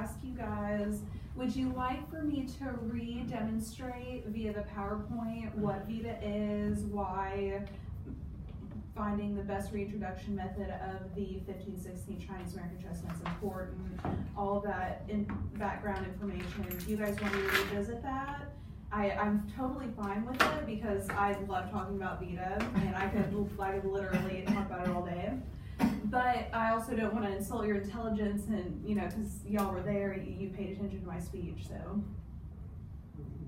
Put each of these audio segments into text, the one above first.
ask you guys, would you like for me to re-demonstrate via the PowerPoint what Vida is, why finding the best reintroduction method of the 1516 Chinese American chestnut is important, all of that background information? Do you guys want me to revisit that? I'm totally fine with it because I love talking about Vida and I could literally talk about it all day. But I also don't want to insult your intelligence and, you know, because y'all were there, you paid attention to my speech, so.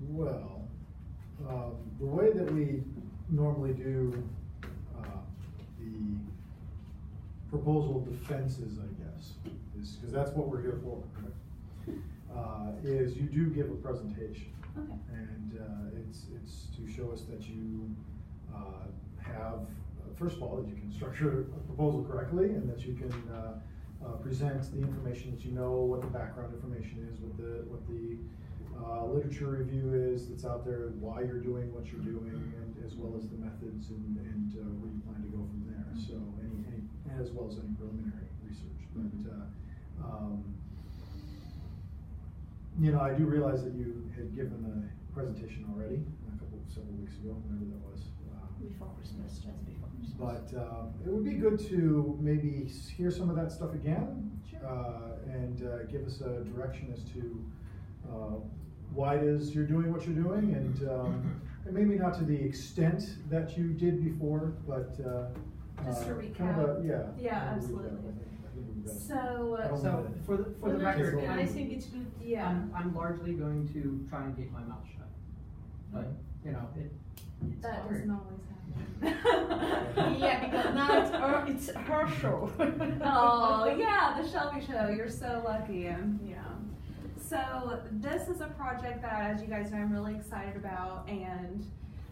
Well, the way that we normally do the proposal defenses, I guess, is because that's what we're here for, is you do give a presentation. Okay. And it's to show us that you have, first of all, that you can structure a proposal correctly and that you can present the information that you know, what the background information is, what the literature review is that's out there, why you're doing what you're doing, and as well as the methods and where you plan to go from there. So as well as any preliminary research. But you know, I do realize that you had given a presentation already several weeks ago, whenever that was. Before Christmas, just before Christmas. But it would be good to maybe hear some of that stuff again. Sure. And give us a direction as to why it is you're doing what you're doing, and maybe not to the extent that you did before, but just to recap. kind of yeah, absolutely. So for the record, and I think it's good. Yeah, I'm largely going to try and keep my mouth shut. But you know, it's that hard. doesn't always happen. Yeah, because now it's her show. Oh yeah, the Shelby Show. You're so lucky. Yeah. So this is a project that, as you guys know, I'm really excited about, and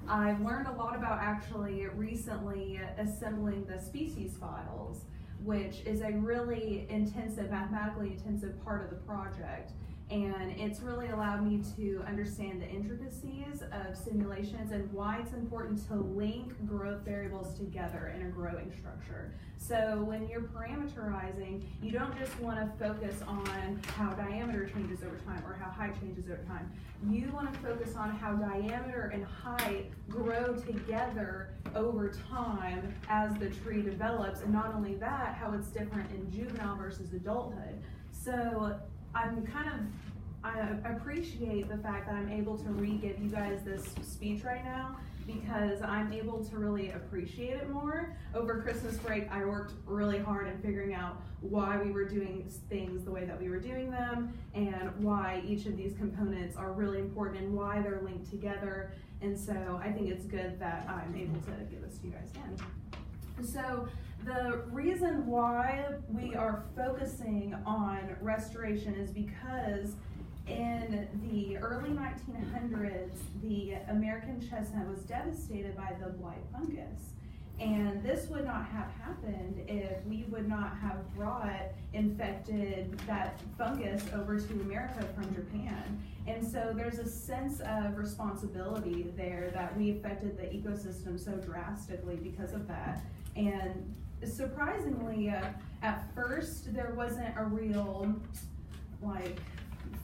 I've learned a lot about actually recently assembling the species files, which is a really intensive, mathematically intensive part of the project. And it's really allowed me to understand the intricacies of simulations and why it's important to link growth variables together in a growing structure. So when you're parameterizing, you don't just want to focus on how diameter changes over time or how height changes over time. You want to focus on how diameter and height grow together over time as the tree develops, and not only that, how it's different in juvenile versus adulthood. So I appreciate the fact that I'm able to re-give you guys this speech right now because I'm able to really appreciate it more. Over Christmas break, I worked really hard in figuring out why we were doing things the way that we were doing them and why each of these components are really important and why they're linked together. And so I think it's good that I'm able to give this to you guys again. So the reason why we are focusing on restoration is because in the early 1900s, the American chestnut was devastated by the blight fungus. And this would not have happened if we would not have brought infected that fungus over to America from Japan. And so there's a sense of responsibility there that we affected the ecosystem so drastically because of that. And surprisingly, at first, there wasn't a real,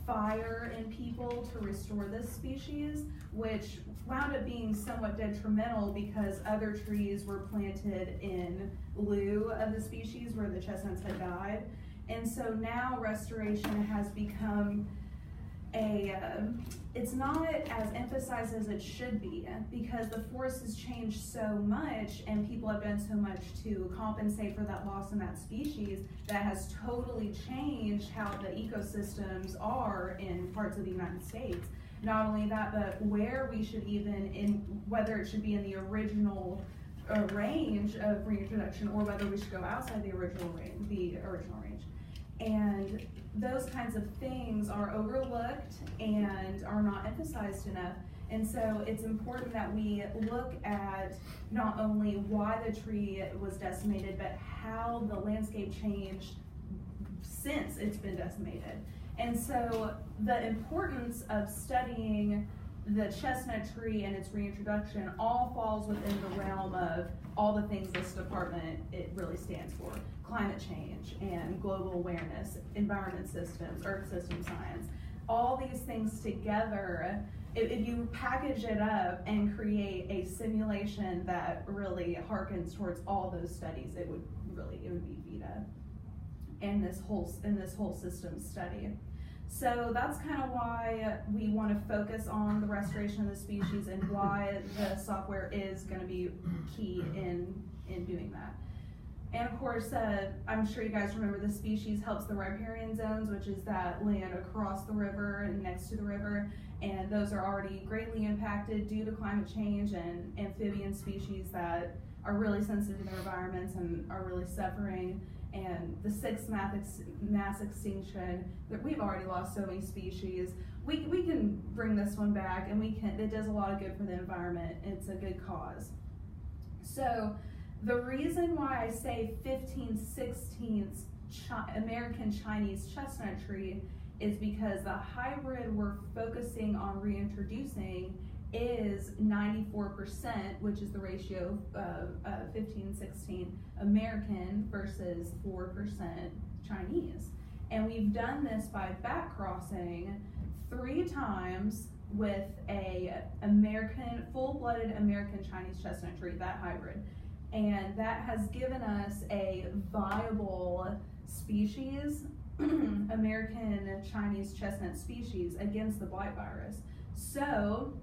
fire in people to restore this species, which wound up being somewhat detrimental because other trees were planted in lieu of the species where the chestnuts had died. And so now restoration has become it's not as emphasized as it should be because the forest has changed so much and people have done so much to compensate for that loss in that species that has totally changed how the ecosystems are in parts of the United States. Not only that, but where we should whether it should be in the original range of reintroduction or whether we should go outside the original range. And those kinds of things are overlooked and are not emphasized enough. And so it's important that we look at not only why the tree was decimated, but how the landscape changed since it's been decimated. And so the importance of studying the chestnut tree and its reintroduction all falls within the realm of all the things this department, it really stands for. Climate change and global awareness, environment systems, earth system science, all these things together. If you package it up and create a simulation that really harkens towards all those studies, it would be Vida and this whole systems study. So that's kind of why we want to focus on the restoration of the species and why the software is going to be key in doing that. And of course, I'm sure you guys remember the species helps the riparian zones, which is that land across the river and next to the river, and those are already greatly impacted due to climate change, and amphibian species that are really sensitive to their environments and are really suffering. And the sixth mass extinction, that we've already lost so many species. We can bring this one back, and it does a lot of good for the environment. It's a good cause. So the reason why I say 15/16 American Chinese chestnut tree is because the hybrid we're focusing on reintroducing is 94%, which is the ratio of 15/16 American versus 4% Chinese. And we've done this by back crossing 3 times with a full-blooded American Chinese chestnut tree, that hybrid. And that has given us a viable species, American Chinese chestnut species, against the blight virus. So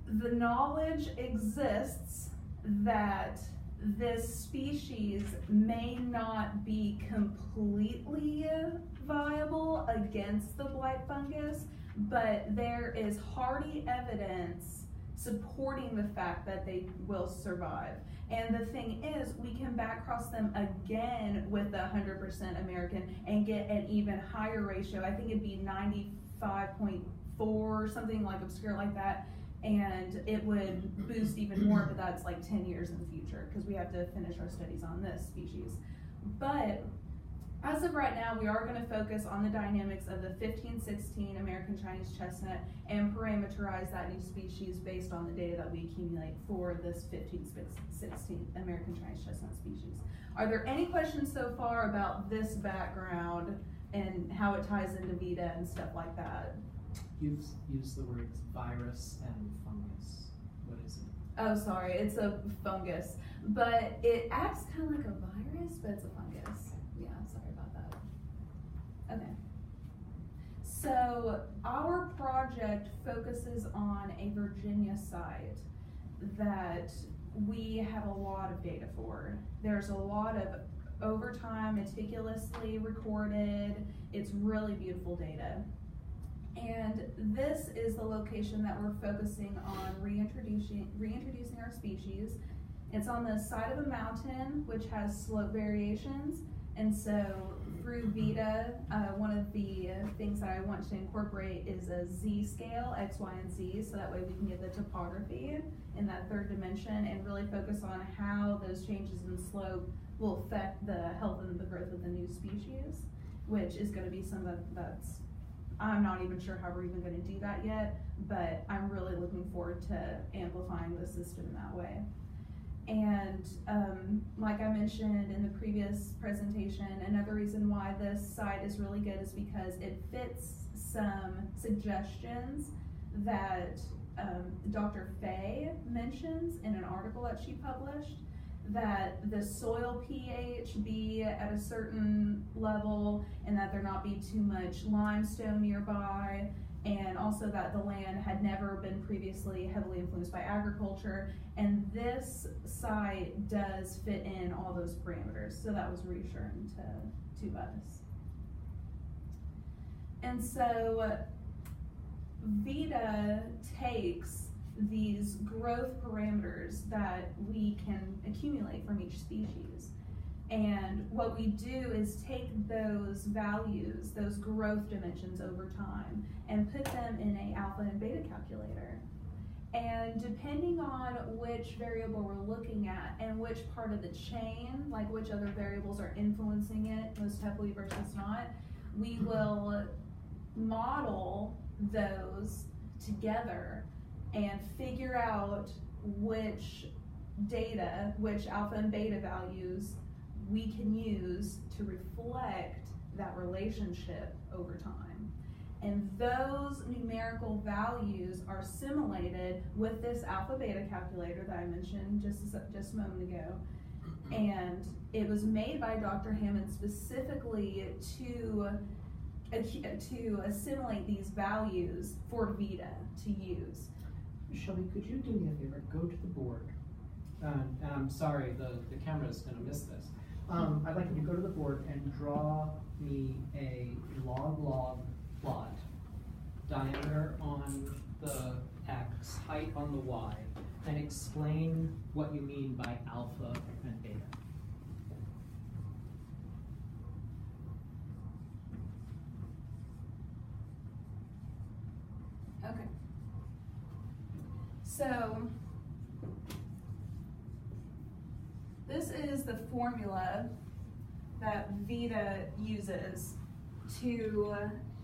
the knowledge exists that this species may not be completely viable against the blight fungus, but there is hardy evidence supporting the fact that they will survive. And the thing is, we can back cross them again with the 100% American and get an even higher ratio. I think it'd be 95.4, something like obscure like that. And it would boost even more, but that's like 10 years in the future because we have to finish our studies on this species. But as of right now, we are going to focus on the dynamics of the 15/16 American Chinese chestnut and parameterize that new species based on the data that we accumulate for this 15/16 American Chinese chestnut species. Are there any questions so far about this background and how it ties into Vida and stuff like that? Use the words virus and fungus. What is it? Oh, sorry, it's a fungus, but it acts kind of like a virus, but it's a fungus. Yeah, sorry about that. Okay. So our project focuses on a Virginia site that we have a lot of data for. There's a lot of overtime, meticulously recorded. It's really beautiful data. And this is the location that we're focusing on reintroducing our species. It's on the side of a mountain, which has slope variations. And so through Vida, one of the things that I want to incorporate is a Z scale, X, Y, and Z, so that way we can get the topography in that third dimension and really focus on how those changes in slope will affect the health and the growth of the new species, which is going to be something that's, I'm not even sure how we're even going to do that yet, but I'm really looking forward to amplifying the system that way. And like I mentioned in the previous presentation, another reason why this site is really good is because it fits some suggestions that Dr. Fay mentions in an article that she published, that the soil pH be at a certain level and that there not be too much limestone nearby, and also that the land had never been previously heavily influenced by agriculture. And this site does fit in all those parameters, so that was reassuring to us. And so Vida takes these growth parameters that we can accumulate from each species. And what we do is take those values, those growth dimensions over time, and put them in a alpha and beta calculator. And depending on which variable we're looking at and which part of the chain, like which other variables are influencing it most heavily versus not, we will model those together and figure out which data, which alpha and beta values we can use to reflect that relationship over time. And those numerical values are simulated with this alpha beta calculator that I mentioned just a moment ago. And it was made by Dr. Hammond specifically to assimilate these values for Vida to use. Shelby, could you do me a favor? Go to the board. And I'm sorry, the camera's going to miss this. I'd like you to go to the board and draw me a log-log plot, diameter on the X, height on the Y, and explain what you mean by alpha and beta. Okay. So, this is the formula that Vida uses to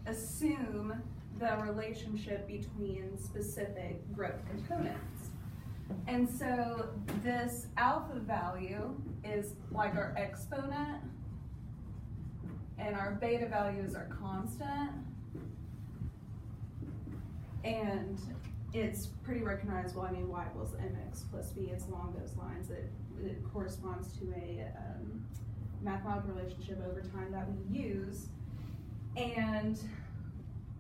assume the relationship between specific growth components. And so this alpha value is like our exponent, and our beta values are constant. And it's pretty recognizable. I mean, y equals mx plus b. It's along those lines. It corresponds to a mathematical relationship over time that we use. And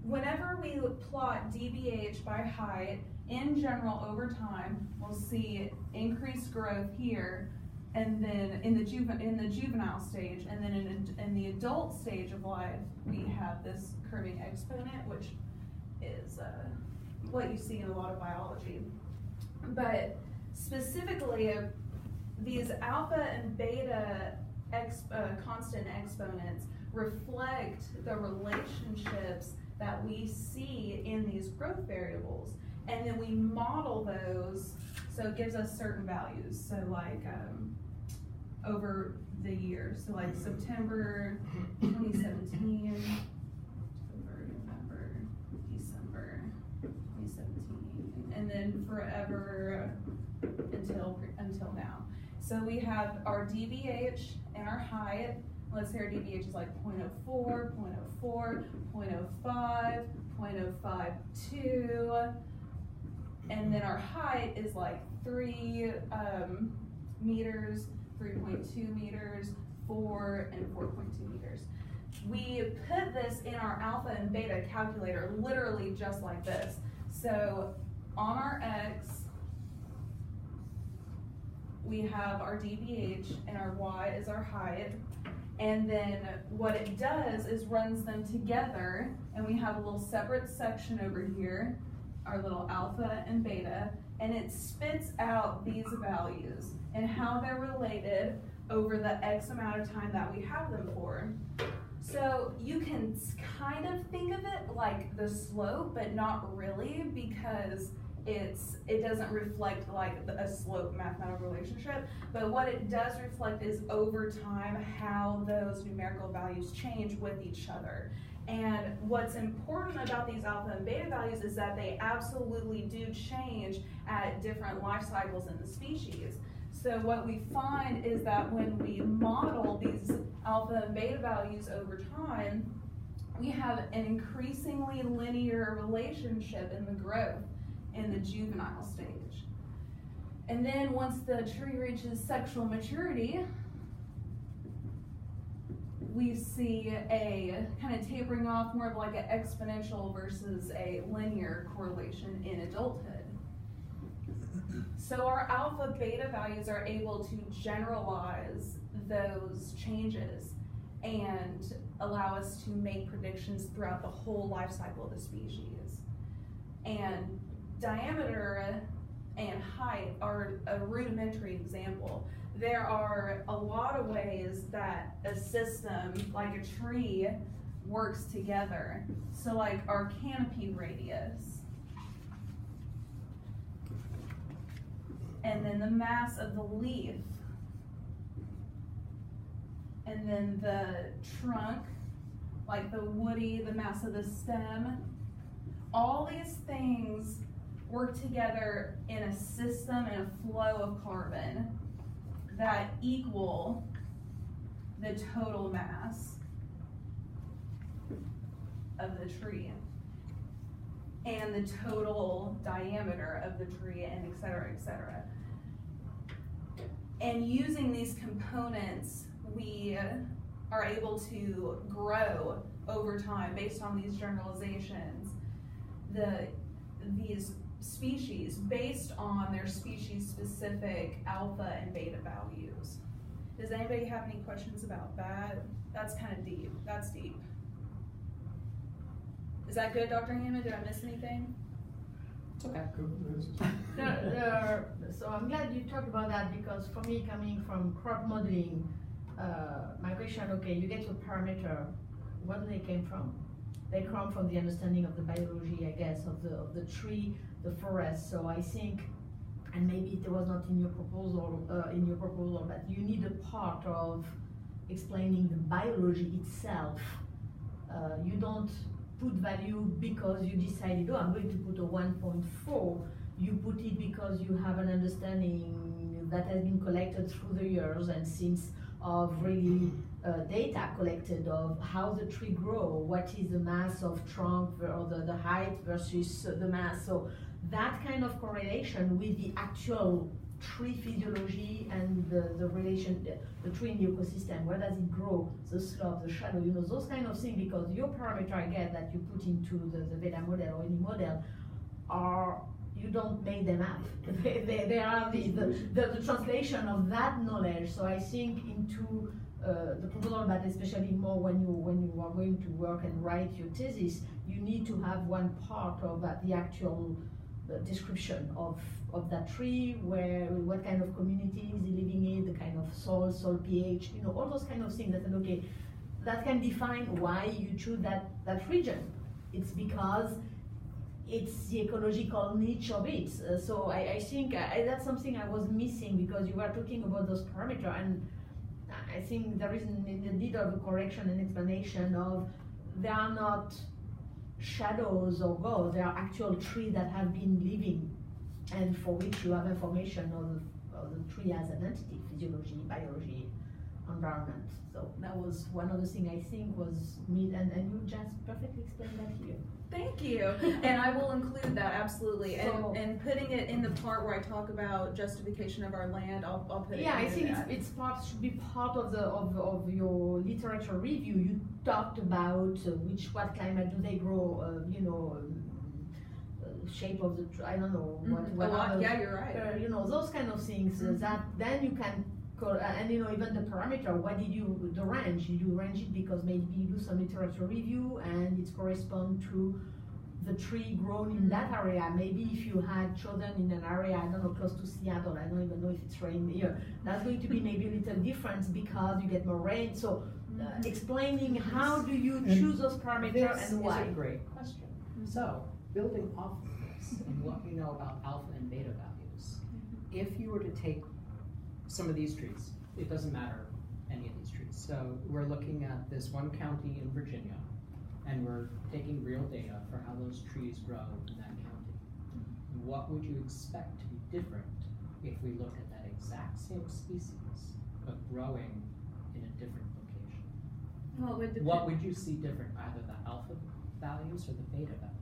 whenever we plot dBH by height, in general, over time, we'll see increased growth here, and then in the juvenile stage, and then in the adult stage of life, we have this curving exponent, which is what you see in a lot of biology. But specifically, these alpha and beta constant exponents reflect the relationships that we see in these growth variables. And then we model those, so it gives us certain values. So like over the years, so like September 2017, October, November, December 2017, and then forever until now. So we have our dBH and our height. Let's say our dBH is like 0.04, 0.04, 0.05, 0.052, and then our height is like 3 meters, 3.2 meters, 4, and 4.2 meters. We put this in our alpha and beta calculator literally just like this. So on our X, we have our dBH and our Y is our height. And then what it does is runs them together, and we have a little separate section over here, our little alpha and beta, and it spits out these values and how they're related over the X amount of time that we have them for. So you can kind of think of it like the slope, but not really, because it doesn't reflect like a slope mathematical relationship, but what it does reflect is over time how those numerical values change with each other. And what's important about these alpha and beta values is that they absolutely do change at different life cycles in the species. So what we find is that when we model these alpha and beta values over time, we have an increasingly linear relationship in the growth in the juvenile stage. And then once the tree reaches sexual maturity, we see a kind of tapering off, more of like an exponential versus a linear correlation in adulthood. So our alpha beta values are able to generalize those changes and allow us to make predictions throughout the whole life cycle of the species. And diameter and height are a rudimentary example. There are a lot of ways that a system, like a tree, works together. So like our canopy radius, and then the mass of the leaf, and then the trunk, like the mass of the stem. All these things work together in a system and a flow of carbon that equal the total mass of the tree and the total diameter of the tree, and et cetera, et cetera. And using these components, we are able to grow over time based on these generalizations, these species based on their species specific alpha and beta values. Does anybody have any questions about that? That's kind of deep. That's deep. Is that good, Dr. Hammond? Did I miss anything? It's okay. So I'm glad you talked about that, because for me, coming from crop modeling, my question, okay, you get your parameter, where do they came from? They come from the understanding of the biology, I guess, of the tree, the forest. So I think, and maybe it was not in your proposal, but you need a part of explaining the biology itself. You don't put value because you decided, oh, I'm going to put a 1.4. You put it because you have an understanding that has been collected through the years and since of really data collected of how the tree grow, what is the mass of trunk or the height versus the mass. So that kind of correlation with the actual tree physiology and the relation, the tree in the ecosystem, where does it grow, the slope, the shadow, those kind of things, because your parameter, I get, that you put into the Vida model or any model are, you don't make them up. They are the translation of that knowledge. So I think into the proposal, but especially more when you are going to work and write your thesis, you need to have one part of that, the actual description of that tree, what kind of community is it living in, the kind of soil pH, all those kind of things that, okay, that can define why you choose that region. It's because it's the ecological niche of it. So I think that's something I was missing, because you were talking about those parameters, and I think there is a need of a correction and explanation of they are not shadows or ghosts, they are actual trees that have been living and for which you have information of the tree as an entity, physiology, biology, environment. So that was one of the things I think was me, and you just perfectly explained that here. Thank you. And I will include that, absolutely. And putting it in the part where I talk about justification of our land, I'll put it in there. Yeah, I think should be part of your literature review. You talked about what climate do they grow, shape of the, I don't know, yeah, you're right. Those kind of things that then you can, and even the parameter, the range, you do range it because maybe you do some literature review and it corresponds to the tree grown in that area. Maybe if you had chosen in an area, I don't know, close to Seattle, I don't even know if it's rain here, that's going to be maybe a little different because you get more rain. So explaining how do you choose those parameters and why. This is a great question. So building off of this and what we know about alpha and beta values, if you were to take some of these trees, it doesn't matter any of these trees. So we're looking at this one county in Virginia, and we're taking real data for how those trees grow in that county. What would you expect to be different if we look at that exact same species, but growing in a different location? Well, what would you see different, either the alpha values or the beta values?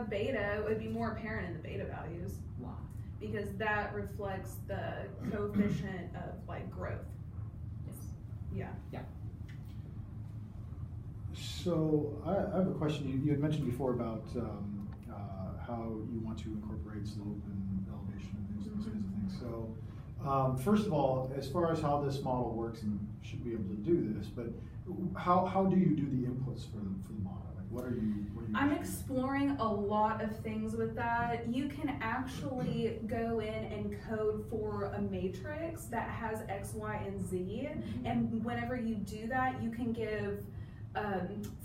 Beta would be more apparent in the beta values. Why? Because that reflects the coefficient of growth. Yes. Yeah. Yeah. So I have a question. You had mentioned before about how you want to incorporate slope and elevation and those kinds of things. So first of all, as far as how this model works, and you should be able to do this, but how do you do the inputs for the model? What are you I'm exploring a lot of things with that. You can actually go in and code for a matrix that has X, Y, and Z. And whenever you do that, you can give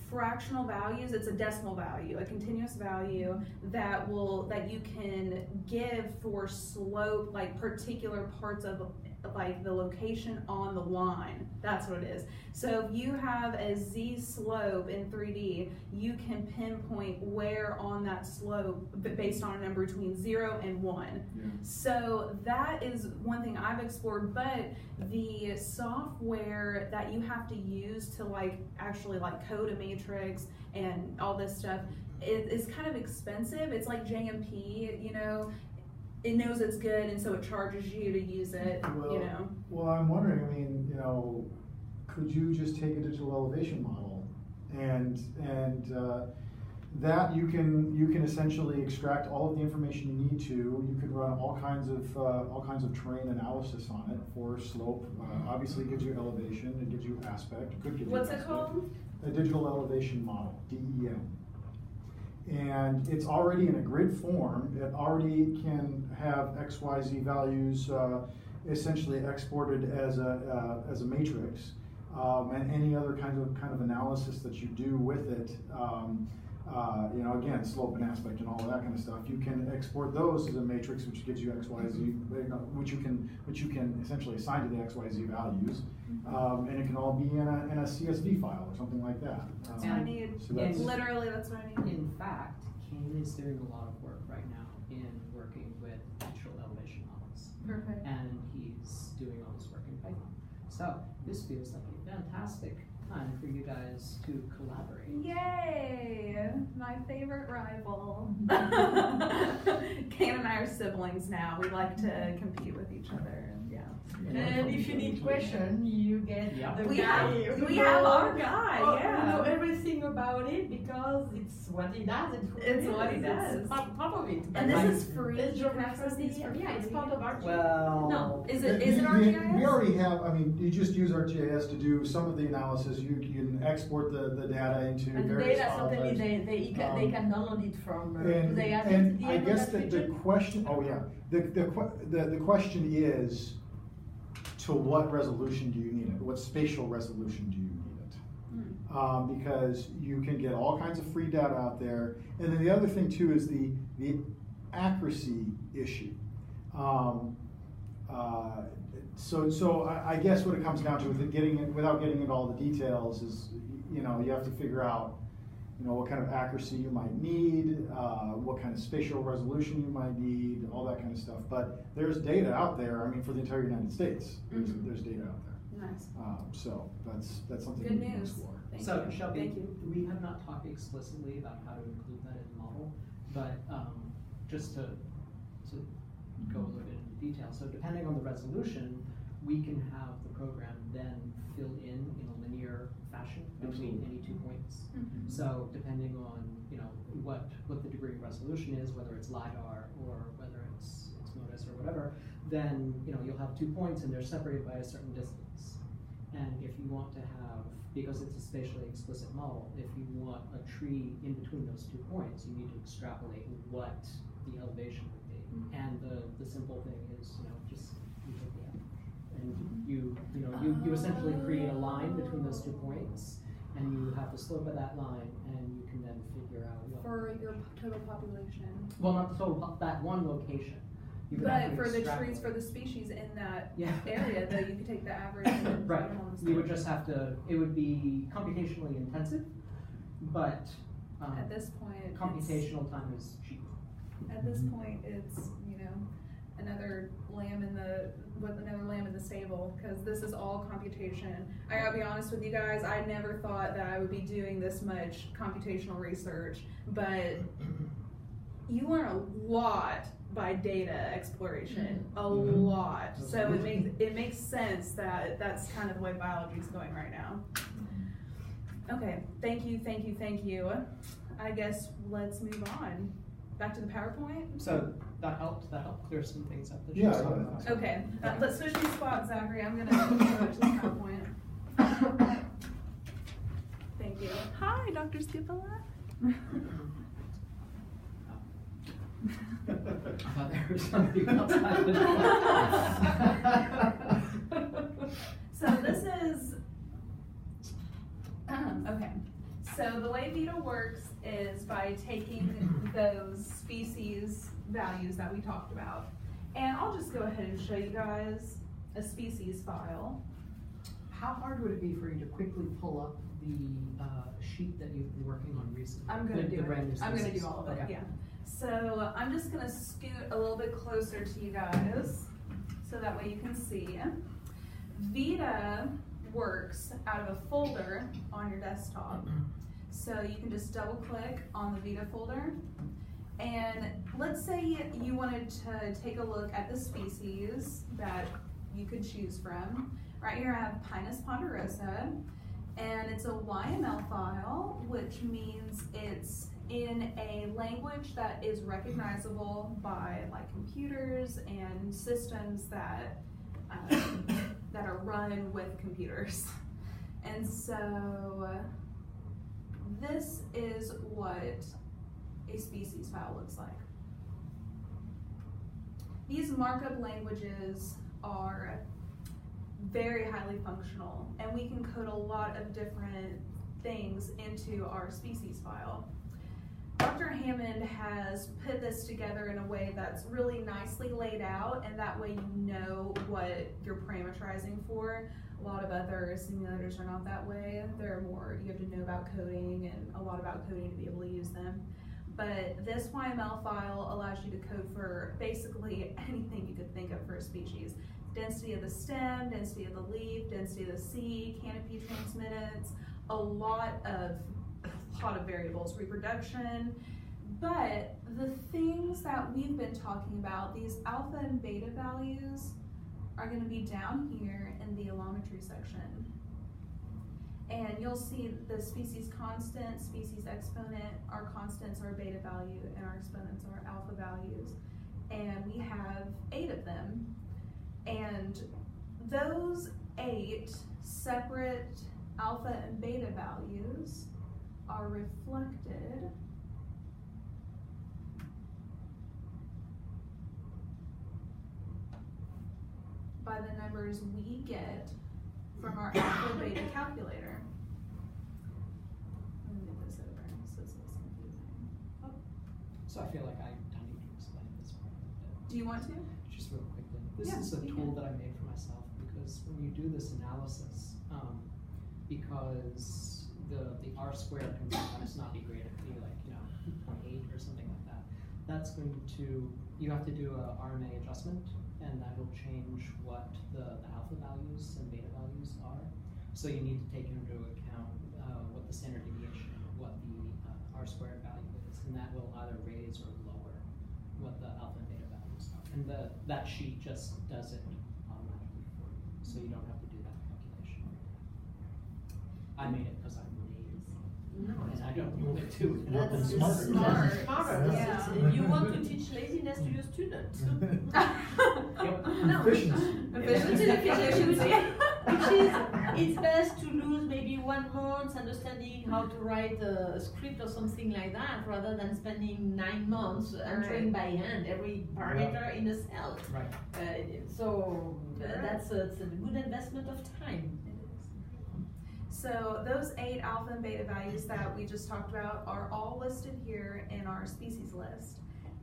fractional values. It's a decimal value, a continuous value that you can give for slope, particular parts of like the location on the line. That's what it is. So if you have a Z slope in 3D, you can pinpoint where on that slope based on a number between 0 and 1. Yeah. So that is one thing I've explored, but the software that you have to use to like actually like code a matrix and all this stuff, it is kind of expensive. It's like JMP, you know, it knows it's good and so it charges you to use it, Well, you know. Well, I'm wondering, I mean, you know, could you just take a digital elevation model and that you can essentially extract all of the information you need to. You could run all kinds of terrain analysis on it for slope. Obviously, it gives you elevation. It gives you aspect. It could give you What's it aspect. called? A digital elevation model, DEM. And it's already in a grid form. It already can have XYZ values essentially exported as a matrix, and any other kind of analysis that you do with it. You know, again, slope and aspect and all of that kind of stuff. You can export those as a matrix, which gives you XYZ, which you can essentially assign to the XYZ values, and it can all be in a CSV file or something like that. That's what I need. So that's, Literally, that's what I need. In fact, Kane is doing a lot of work right now in working with digital elevation models. Perfect. And he's doing all this work in Python. So this feels like a fantastic time for you guys to collaborate. Yay! My favorite rival. Kane and I are siblings now. We like to compete with each other. Yeah. And if you need question, you get Yeah. the We guy have who our knows- guy, who yeah. know everything about it because it's what he does. It's what he does. It's part of it. And Like- this is free. It's You can access these for yeah, it's free. part of our. Well, No, is it We ArcGIS? already have, I mean, you just use ArcGIS to do some of the analysis. You can export the data into And the various data, file certainly types. they can download it from. And, they have and it I in guess that the region? question, oh yeah, the question is, to what resolution do you need it? What spatial resolution do you need it? Because you can get all kinds of free data out there. And then the other thing too is the accuracy issue. So I guess what it comes down to with without getting into all the details is, you know, you have to figure out, you know, what kind of accuracy you might need, what kind of spatial resolution you might need, all that kind of stuff. But there's data out there. I mean, for the entire United States, there's data out there. Nice. So that's something Good we can news. explore. Thank So you. Shelby, Thank you. we have not talked explicitly about how to include that in the model, but just to go a little bit into detail. So depending on the resolution, we can have the program then fill in a linear fashion between any 2 points. So depending on, you know, what the degree of resolution is, whether it's LiDAR or whether it's MODIS or whatever, then, you know, you'll have 2 points and they're separated by a certain distance. And if you want to have, because it's a spatially explicit model, if you want a tree in between those 2 points, you need to extrapolate what the elevation would be. And the simple thing is, you know, just you take the average. And you essentially create a line between those 2 points, and you have the slope of that line, and you can then figure out what. For your total population. Well, not the total, that one location. You would But have to for the extrapolate. trees, for the species in that Yeah. area, though, you could take the average. And Right. put it on the You would slope. just have to, it would be computationally intensive, but At this point, it's- computational time is cheap. At this point, it's, you know, another lamb in the stable, because this is all computation. I gotta be honest with you guys, I never thought that I would be doing this much computational research, but you learn a lot by data exploration, a lot. So it makes sense that that's kind of the way biology is going right now. Okay, thank you. I guess let's move on. Back to the PowerPoint? So that helped clear some things up. That Yeah, you saw. yeah. Okay, let's switch these spots, Zachary. I'm gonna go to the PowerPoint. Thank you. Hi, Dr. Scupola. I thought there was somebody outside the door. So this is, okay. So the way Vida works is by taking those species values that we talked about. And I'll just go ahead and show you guys. a species file. How hard would it be for you to quickly pull up the sheet that you've been working on recently? I'm gonna do it. I'm gonna do all of it, Okay. yeah. So I'm just gonna scoot a little bit closer to you guys, so that way you can see. Vida works out of a folder on your desktop. So you can just double click on the Vida folder. And let's say you wanted to take a look at the species that you could choose from. Right here I have Pinus ponderosa, and it's a YML file, which means it's in a language that is recognizable by like computers and systems that that are run with computers. And so this is what a species file looks like. These markup languages are very highly functional, and we can code a lot of different things into our species file. Dr. Hammond has put this together in a way that's really nicely laid out, and that way you know what you're parameterizing for. A lot of other simulators are not that way. They're more, you have to know about coding and a lot about coding to be able to use them. But this YML file allows you to code for basically anything you could think of for a species. Density of the stem, density of the leaf, density of the seed, canopy transmittance, a lot of variables, reproduction. But the things that we've been talking about, these alpha and beta values, are going to be down here in the allometry section. And you'll see the species constant, species exponent, our constants are beta value, and our exponents are alpha values. And we have 8 of them. And those 8 separate alpha and beta values are reflected by the numbers we get from our alpha beta calculator. Let me move this over so it's less confusing. Oh. So I feel like I need to explain this part a bit. Do you want to? Just real quickly. This Yeah, is a you tool can. that I made for myself because when you do this analysis, because the R squared can sometimes not be great, it can be like, 0.8 or something like that. That's going to, you have to do a RMA adjustment, and that will change what the alpha values and beta values are. So you need to take into account what the standard deviation, what the R squared value is, and that will either raise or lower what the alpha and beta values are. And that sheet just does it automatically for you, so you don't have to do that calculation. I made it because I'm lazy. No, And I don't know it too. Working That's smarter. smarter. Smarter. Yeah. You want to teach laziness to your students. No. Efficiency. Efficiency. Which is, it's best to lose maybe 1 month understanding how to write a script or something like that, rather than spending 9 months entering by hand every parameter in a cell. Right. That's it's a good investment of time. So those 8 alpha and beta values that we just talked about are all listed here in our species list.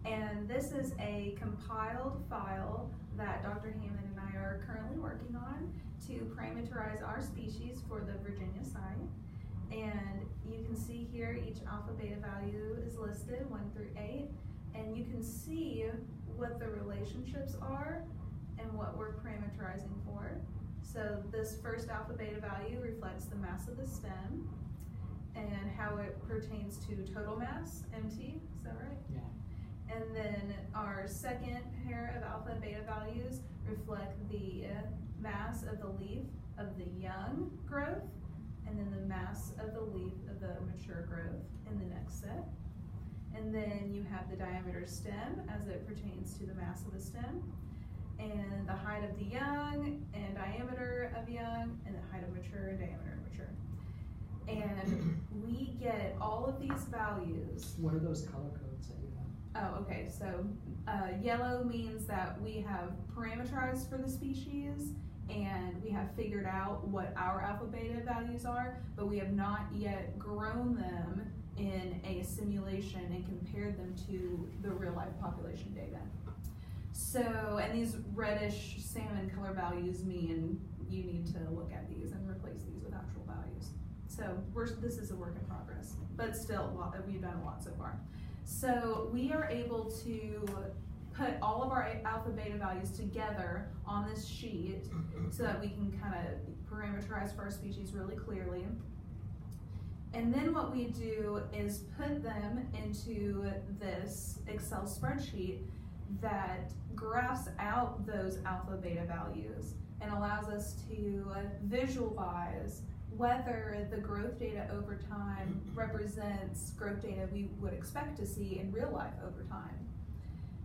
And this is a compiled file that Dr. Hammond and I are currently working on to parameterize our species for the Virginia site. And you can see here each alpha beta value is listed 1 through 8, and you can see what the relationships are and what we're parameterizing for. So this first alpha beta value reflects the mass of the stem and how it pertains to total mass, MT, is that right? Yeah. And then our second pair of alpha and beta values reflect the mass of the leaf of the young growth, and then the mass of the leaf of the mature growth in the next set. And then you have the diameter stem as it pertains to the mass of the stem, and the height of the young, and diameter of young, and the height of mature, and diameter of mature. And we get all of these values. What are those color codes that you have? Oh, okay, so yellow means that we have parameterized for the species, and we have figured out what our alpha beta values are, but we have not yet grown them in a simulation and compared them to the real life population data. So, and these reddish salmon color values mean you need to look at these and replace these with actual values. So this is a work in progress, but still we've done a lot so far. So we are able to put all of our alpha beta values together on this sheet so that we can kind of parameterize for our species really clearly. And then what we do is put them into this Excel spreadsheet that graphs out those alpha beta values and allows us to visualize whether the growth data over time represents growth data we would expect to see in real life over time.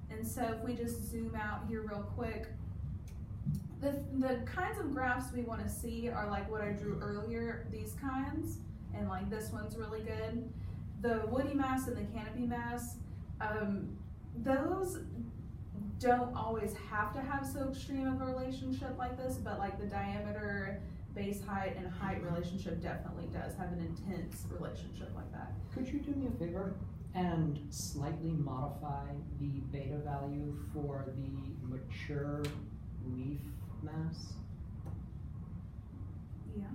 And so if we just zoom out here real quick, the kinds of graphs we want to see are like what I drew earlier, these kinds, and like this one's really good. The woody mass and the canopy mass, those don't always have to have so extreme of a relationship like this, but like the diameter, base height, and height relationship definitely does have an intense relationship like that. Could you do me a favor and slightly modify the beta value for the mature leaf mass? Yeah.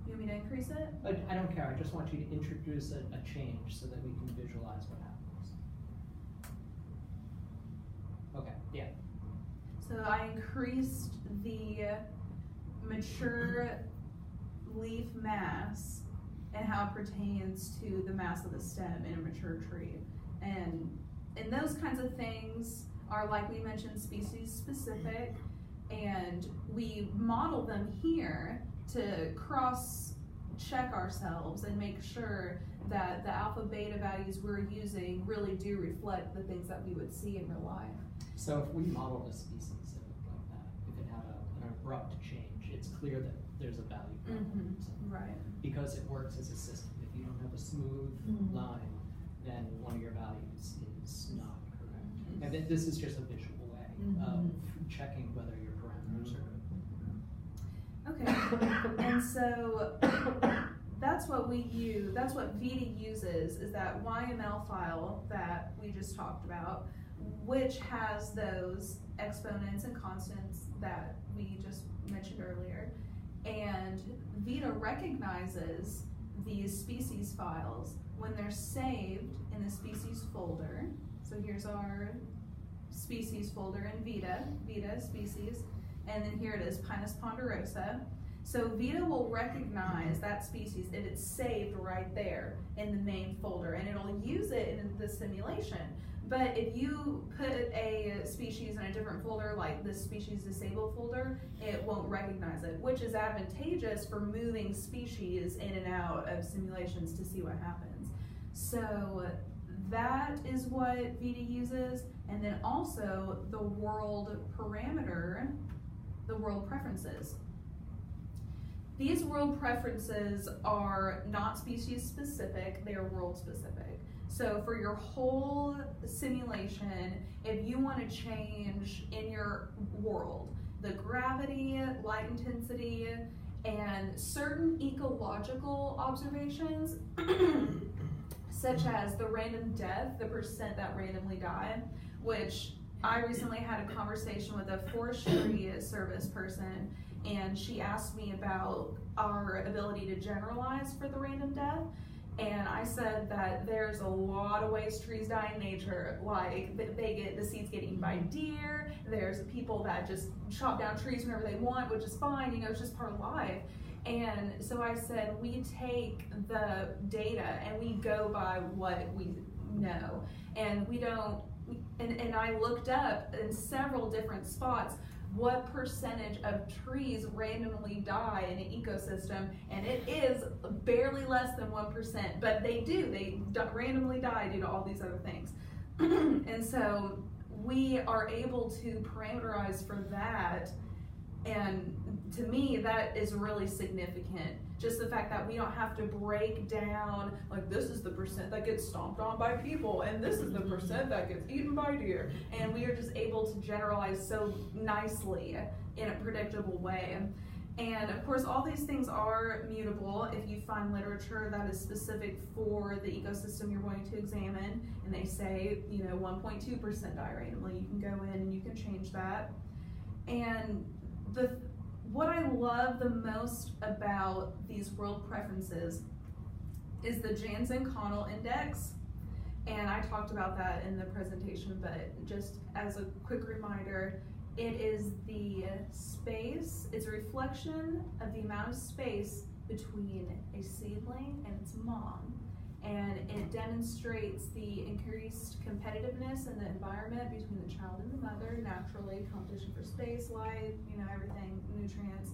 You want me to increase it? I don't care. I just want you to introduce a change so that we can visualize what happens. Okay, yeah. So I increased the mature leaf mass and how it pertains to the mass of the stem in a mature tree. And those kinds of things are, like we mentioned, species specific, and we model them here to cross check ourselves and make sure that the alpha beta values we're using really do reflect the things that we would see in real life. So if we modeled a species that looked like that, if it had an abrupt change, it's clear that there's a value problem. Right. Because it works as a system. If you don't have a smooth line, then one of your values is not correct. And this is just a visual way of checking whether your parameters are good. Okay, and so that's what we use, that's what Vida uses, is that YML file that we just talked about, which has those exponents and constants that we just mentioned earlier. And Vida recognizes these species files when they're saved in the species folder. So here's our species folder in Vida species, and then here it is, Pinus ponderosa. So Vida will recognize that species if it's saved right there in the main folder, and it'll use it in the simulation. But if you put a species in a different folder, like this species disabled folder, it won't recognize it, which is advantageous for moving species in and out of simulations to see what happens. So that is what Vida uses, and then also the world parameter, the world preferences. These world preferences are not species specific, they are world specific. So for your whole simulation, if you want to change in your world, the gravity, light intensity, and certain ecological observations, such as the random death, the percent that randomly die, which I recently had a conversation with a forestry service person, and she asked me about our ability to generalize for the random death. And I said that there's a lot of ways trees die in nature. Like the seeds get eaten by deer. There's people that just chop down trees whenever they want, which is fine. You know, it's just part of life. And so I said we take the data and we go by what we know, and we don't. And I looked up in several different spots what percentage of trees randomly die in an ecosystem, and it is barely less than 1%, but they randomly die due to all these other things. And so we are able to parameterize for that, and to me that is really significant. Just the fact that we don't have to break down, like, this is the percent that gets stomped on by people, and this is the percent that gets eaten by deer. And we are just able to generalize so nicely in a predictable way. And of course, all these things are mutable. If you find literature that is specific for the ecosystem you're going to examine, and they say, 1.2% die rate, well, you can go in and you can change that. And what I love the most about these world preferences is the Jansen-Connell index. And I talked about that in the presentation, but just as a quick reminder, it is the space, it's a reflection of the amount of space between a seedling and its mom. And it demonstrates the increased competitiveness in the environment between the child and the mother, naturally, competition for space, light, everything, nutrients.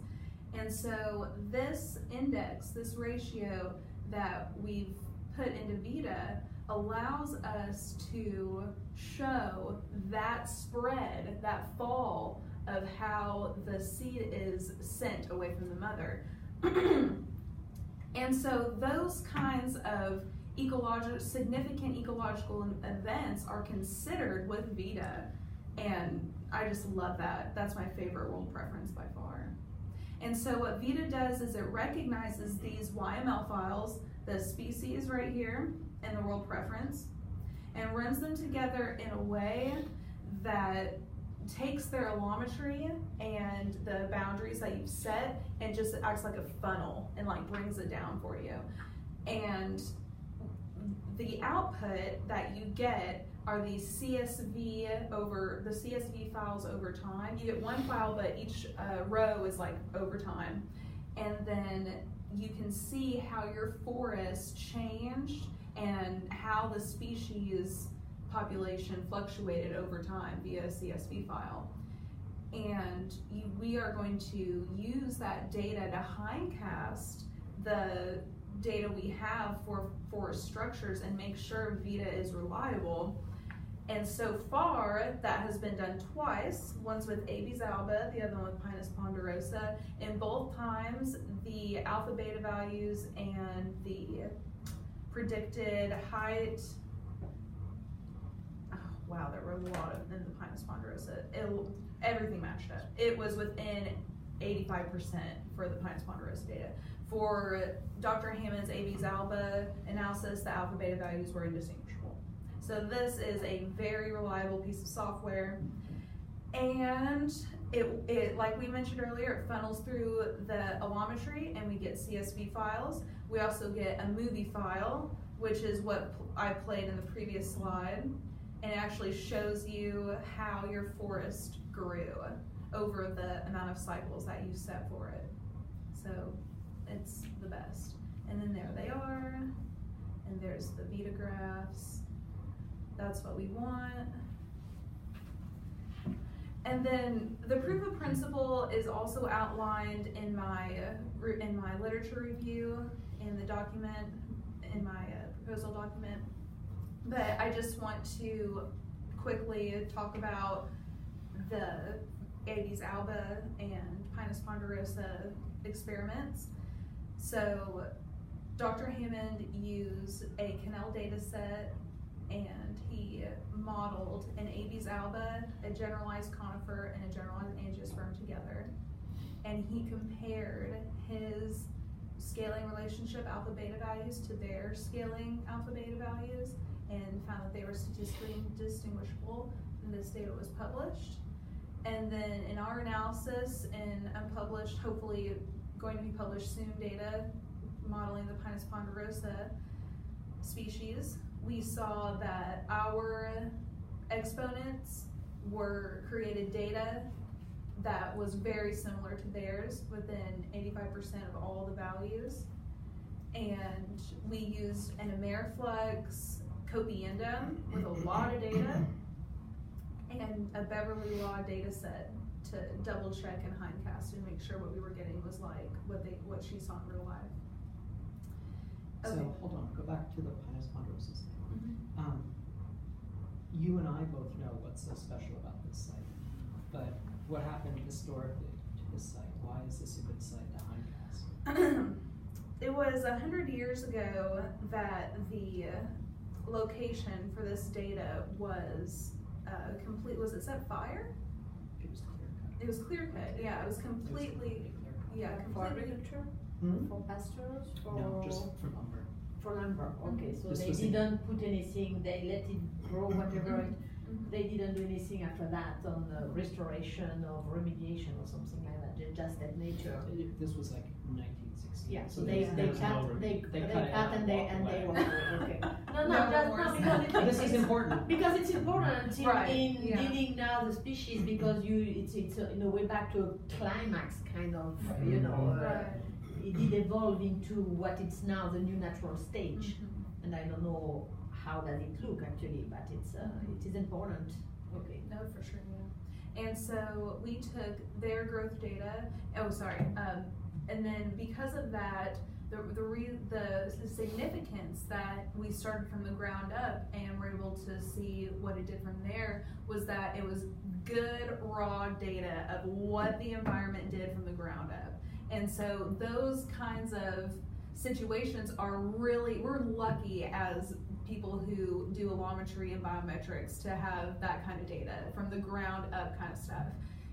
And so this index, this ratio that we've put into Vida allows us to show that spread, that fall of how the seed is sent away from the mother. And so those kinds of significant ecological events are considered with Vida, and I just love that. That's my favorite world preference by far. And so what Vida does is it recognizes these YML files, the species right here, and the world preference, and runs them together in a way that takes their allometry and the boundaries that you've set and just acts like a funnel and brings it down for you. And the output that you get are these CSV files over time. You get one file, but each row is over time. And then you can see how your forest changed and how the species population fluctuated over time via a CSV file. And we are going to use that data to hindcast the data we have for forest structures and make sure Vida is reliable. And so far, that has been done twice, once with Abies alba, the other one with Pinus ponderosa. And both times, the alpha beta values and the predicted height, wow, there were a lot of in the Pinus ponderosa. Everything matched up. It was within 85% for the Pinus ponderosa data. For Dr. Hammond's Abies alba analysis, the alpha beta values were indistinguishable. So this is a very reliable piece of software, and it like we mentioned earlier, it funnels through the allometry and we get CSV files. We also get a movie file, which is what I played in the previous slide, and it actually shows you how your forest grew over the amount of cycles that you set for it. So it's the best. And then there they are, and there's the Vida graphs. That's what we want. And then the proof of principle is also outlined in my literature review in the document, in my proposal document. But I just want to quickly talk about the Abies alba and Pinus ponderosa experiments. So Dr. Hammond used a Cannell data set, and he modeled an Abies alba, a generalized conifer, and a generalized angiosperm together. And he compared his scaling relationship alpha beta values to their scaling alpha beta values and found that they were statistically indistinguishable, and this data was published. And then in our analysis in unpublished, hopefully going to be published soon, data modeling the Pinus ponderosa species, we saw that our exponents created data that was very similar to theirs, within 85% of all the values. And we used an Ameriflux copiendum with a lot of data and a Beverly Law data set to double check and hindcast and make sure what we were getting was like what she saw in real life. Okay. So hold on, go back to the Pinus ponderosa thing. Mm-hmm. You and I both know what's so special about this site, but what happened historically to this site? Why is this a good site to hindcast? It was 100 years ago that the location for this data was complete. Was it set fire? It was clear cut. It was clear cut. Yeah, it was completely. Yeah, For completely. agriculture? Hmm? For pastures? For No, just for lumber. for lumber. Okay, so This they was in- didn't put anything. They let it grow whatever. Mhm. They didn't do anything after that on restoration or remediation or something like that. They just let nature. This was like 1960. Yeah, so So they there was no cut rem- they cut it cut out and they walked walk away. away. Okay. No, No just remorse. because This is important. because it's important in, Right, in yeah. dealing now the species because it's in a way back to a climax kind of you know Right. it did evolve into what it's now the new natural stage Mhm. and I don't know how does it look actually but it's it is important. Okay. No, for sure, yeah. And so we took their growth data, and then because of that, the significance that we started from the ground up and were able to see what it did from there was that it was good raw data of what the environment did from the ground up. And so those kinds of situations are really, we're lucky as people who do allometry and biometrics to have that kind of data from the ground up kind of stuff.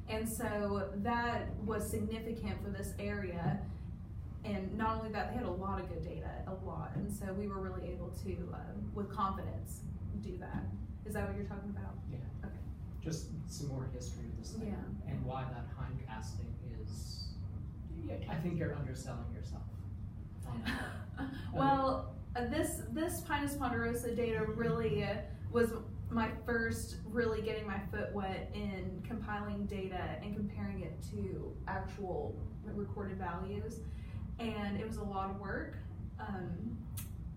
And so that was significant for this area. And not only that, they had a lot of good data, a lot. And so we were really able to, with confidence, do that. Is that what you're talking about? Yeah. Okay. Just some more history of this thing Yeah. and why that hindcasting is. I think you're underselling yourself. on that. Well, this Pinus ponderosa data really was my first really getting my foot wet in compiling data and comparing it to actual recorded values. And it was a lot of work.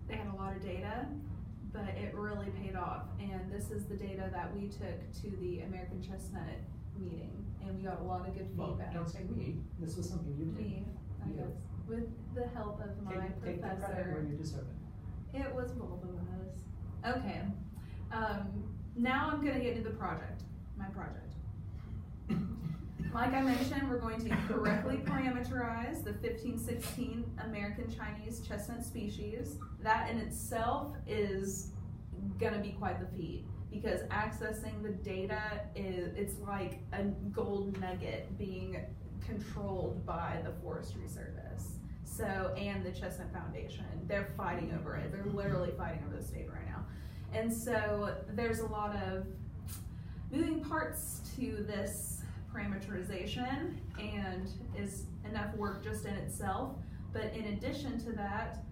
They had a lot of data, but it really paid off. And this is the data that we took to the American Chestnut meeting, and we got a lot of good Well, feedback. don't say we. This was something you did. Me, I You. guess, with the help of my Take the credit where professor. you deserve it. It was both of us. Okay. Now I'm gonna get into the project, my project. Like I mentioned, we're going to correctly parameterize the 1516 American Chinese chestnut species. That in itself is gonna be quite the feat because accessing the data it's like a gold nugget being controlled by the Forestry Service. So, and the Chestnut Foundation, they're fighting over it. They're literally fighting over the state right now. And so there's a lot of moving parts to this parameterization and is enough work just in itself. But in addition to that,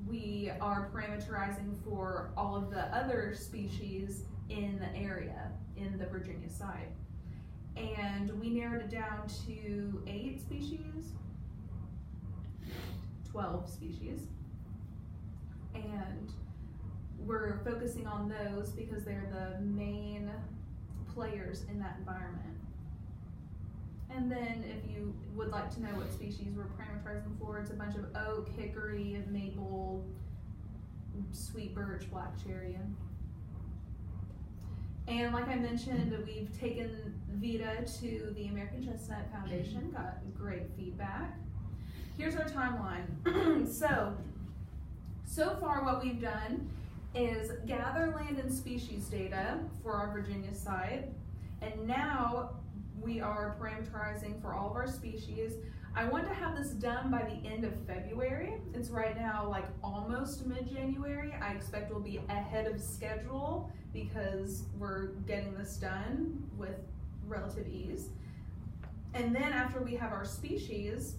we are parameterizing for all of the other species in the area, in the Virginia site. And we narrowed it down to 8 species, 12 species. And we're focusing on those because they're the main players in that environment. And then if you would like to know what species we're parameterizing for, it's a bunch of oak, hickory, maple, sweet birch, black cherry. And like I mentioned, we've taken Vida to the American Chestnut Foundation, got great feedback. Here's our timeline. So far what we've done is gather land and species data for our Virginia site, and now we are parameterizing for all of our species. I want to have this done by the end of February. It's right now like almost mid-January. I expect we'll be ahead of schedule because we're getting this done with relative ease. And then after we have our species,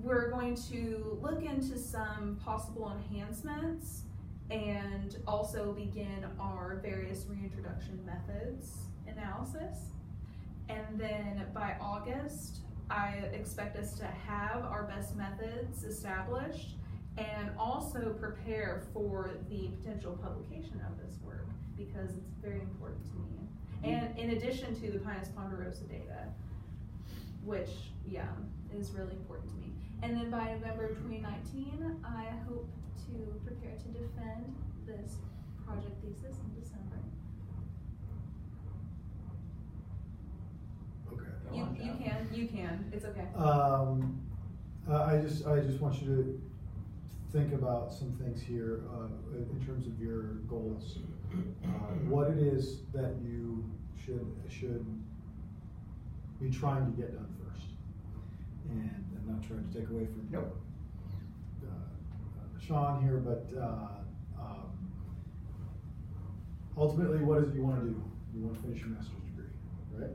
we're going to look into some possible enhancements and also begin our various reintroduction methods analysis. And then by August, I expect us to have our best methods established and also prepare for the potential publication of this work because it's very important to me. And in addition to the Pinus ponderosa data, which, yeah, is really important to me. And then by November 2019, I hope to prepare to defend this project thesis in December. Okay. You can, it's okay. I just want you to think about some things here in terms of your goals. What it is that you should be trying to get done first, and I'm not trying to take away from Nope. Sean here, but ultimately, what is it you want to do? You want to finish your master's degree, right?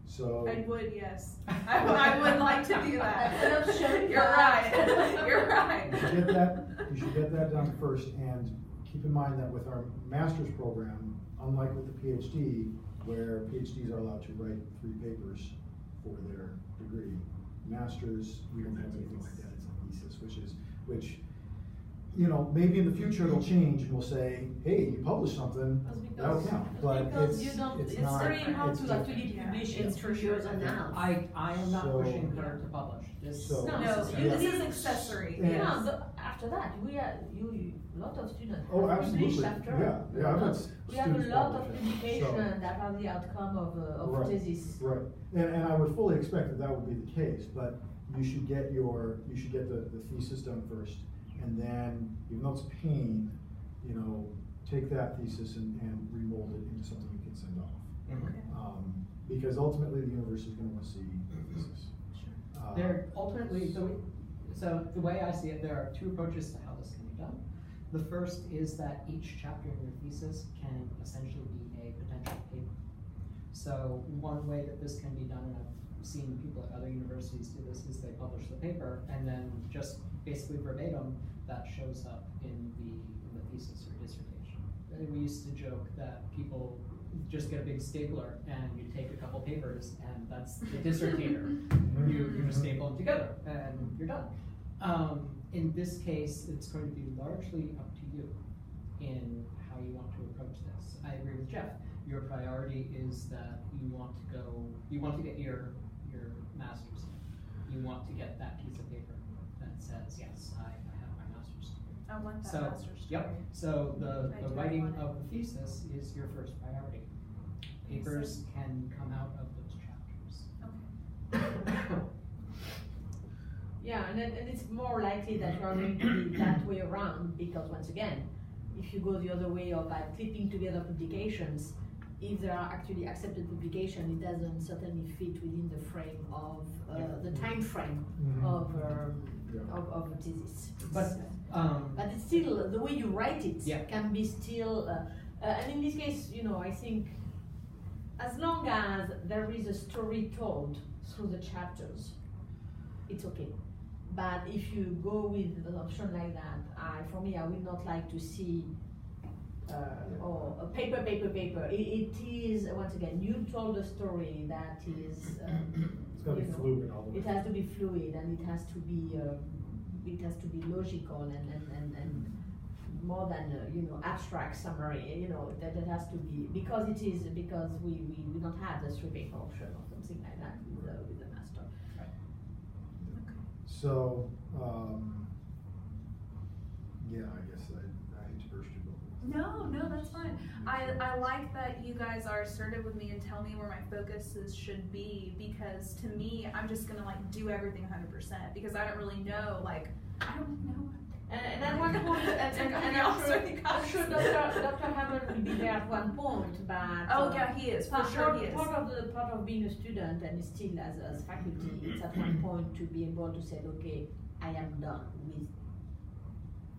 So I would, yes. I would like to do that. That's an option, You're but- right. You're right. you should get that. You should get that done first, and keep in mind that with our master's program, unlike with the PhD, where PhDs are allowed to write 3 papers for their degree, masters, we don't have anything like that. It's a thesis, which you know, maybe in the future it'll change and we'll say, hey, you published something, that'll count. But because it's, you don't, it's it's not. very hard it's to different. actually Yeah. publish in It's for 3 years sure and a half. I am not So- pushing her to publish. This So- No, No, this yeah. is accessory. Yeah. Yeah, but after that, we are, a lot of students Oh, have published absolutely. after. Yeah, I've had We have a students lot of publish it. publication that are the outcome of Right. thesis. Right, and I would fully expect that that would be the case, but you should get the thesis done first, and then, even though it's a pain, you know, take that thesis and remold it into something you can send off. Mhm. Because ultimately the university is gonna wanna see the thesis. There ultimately, so the way I see it, there are 2 approaches to how this can be done. The first is that each chapter in your thesis can essentially be a potential paper. So one way that this can be done, and I've seen people at other universities do this, is they publish the paper and then just basically verbatim that shows up in the thesis or dissertation. And we used to joke that people just get a big stapler and you take a couple papers and that's the dissertator. You staple them together and you're done. In this case, it's going to be largely up to you in how you want to approach this. I agree with Jeff. Your priority is that you want to get your master's. You want to get that piece of paper that says, yes, I have my master's degree. I want that So, master's degree. yep, so the I do writing want it. of the thesis is your first priority. Papers can come out of those chapters. Yeah, and it's more likely that you are going to be that way around, because once again, if you go the other way of clipping together publications, if there are actually accepted publication, it doesn't certainly fit within the frame of the time frame of a thesis. But, But it's still, the way you write it Yeah. can be still, and in this case, you know, I think as long as there is a story told through the chapters, it's okay. But if you go with an option like that, for me, I would not like to see a paper. It is, once again, you told a story that is, It's gotta be you know, fluid all the way. it has to be fluid and it has to be logical and more than abstract summary. You know, that has to be, because we don't have the 3 paper option or something like that with the master. So, yeah, I guess I hate to burst your bubble. No, that's fine. I like that you guys are assertive with me and tell me where my focuses should be, because to me, I'm just gonna do everything 100% because I don't really know, I don't know. And at one point, and I'm sure Dr. Hammond will be there at one point, but Oh yeah, he is, for sure he is. part of being a student and still as faculty, it's at one point to be able to say, okay, I am done with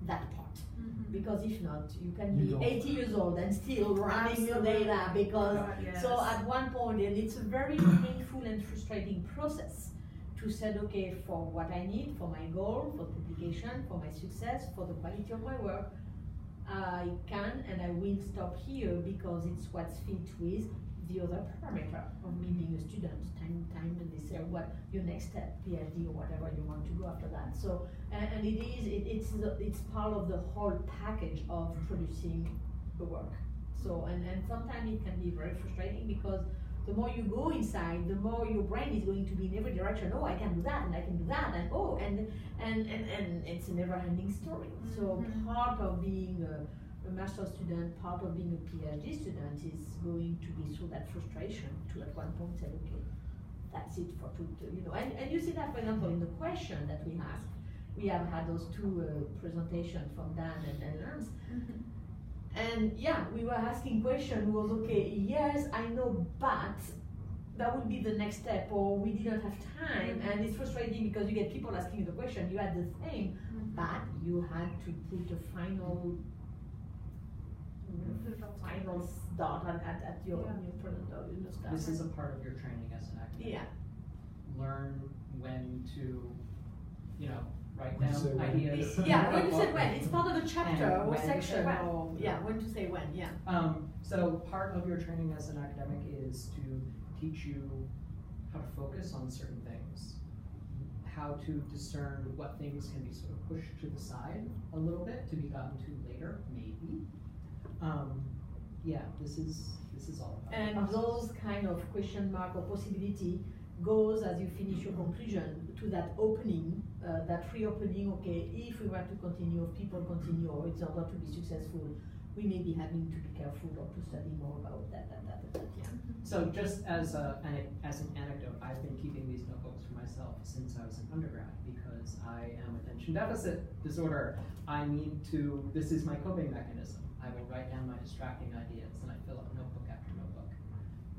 that part. Mhm. Because if not, you can You be don't. 80 years old and still running your Absolutely. data, because God, yes. so at one point, and it's a very painful and frustrating process to say, okay, for what I need, for my goal, for publication, for my success, for the quality of my work, I can and I will stop here because it's what's fit with the other parameter of me being a student, time and they say what your next step, PhD or whatever you want to go after that. So, and it's part of the whole package of producing the work. So, and sometimes it can be very frustrating because the more you go inside, the more your brain is going to be in every direction. Oh, I can do that, and I can do that, and oh, and it's a never-ending story. So part of being a master's student, part of being a PhD student is going to be through that frustration to at one point say, okay, that's it for and you see that, for example, in the question that we asked. We have had those 2 presentations from Dan and Ernst. And yeah, we were asking question was, okay, yes, I know, but that would be the next step, or we didn't have time, and it's frustrating because you get people asking you the question, you had the thing, but you had to put a final dot at your product or your stuff. This is a part of your training as an academic. Yeah. Learn when to, write When to down say when. ideas. Yeah, when you said when, it's part of a chapter And or when to section, say when. or, yeah, when to say when, yeah. So part of your training as an academic is to teach you how to focus on certain things, how to discern what things can be sort of pushed to the side a little bit to be gotten to later, maybe. Yeah, this is all about. And those kind of question mark or possibility goes as you finish your conclusion to that opening, that reopening. Okay, if we want to continue, if people continue, or it's order to be successful, we may be having to be careful or to study more about that. Yeah. So just as an anecdote, I've been keeping these notebooks for myself since I was an undergrad because I am attention deficit disorder. This is my coping mechanism. I will write down my distracting ideas and I fill up notebook after notebook.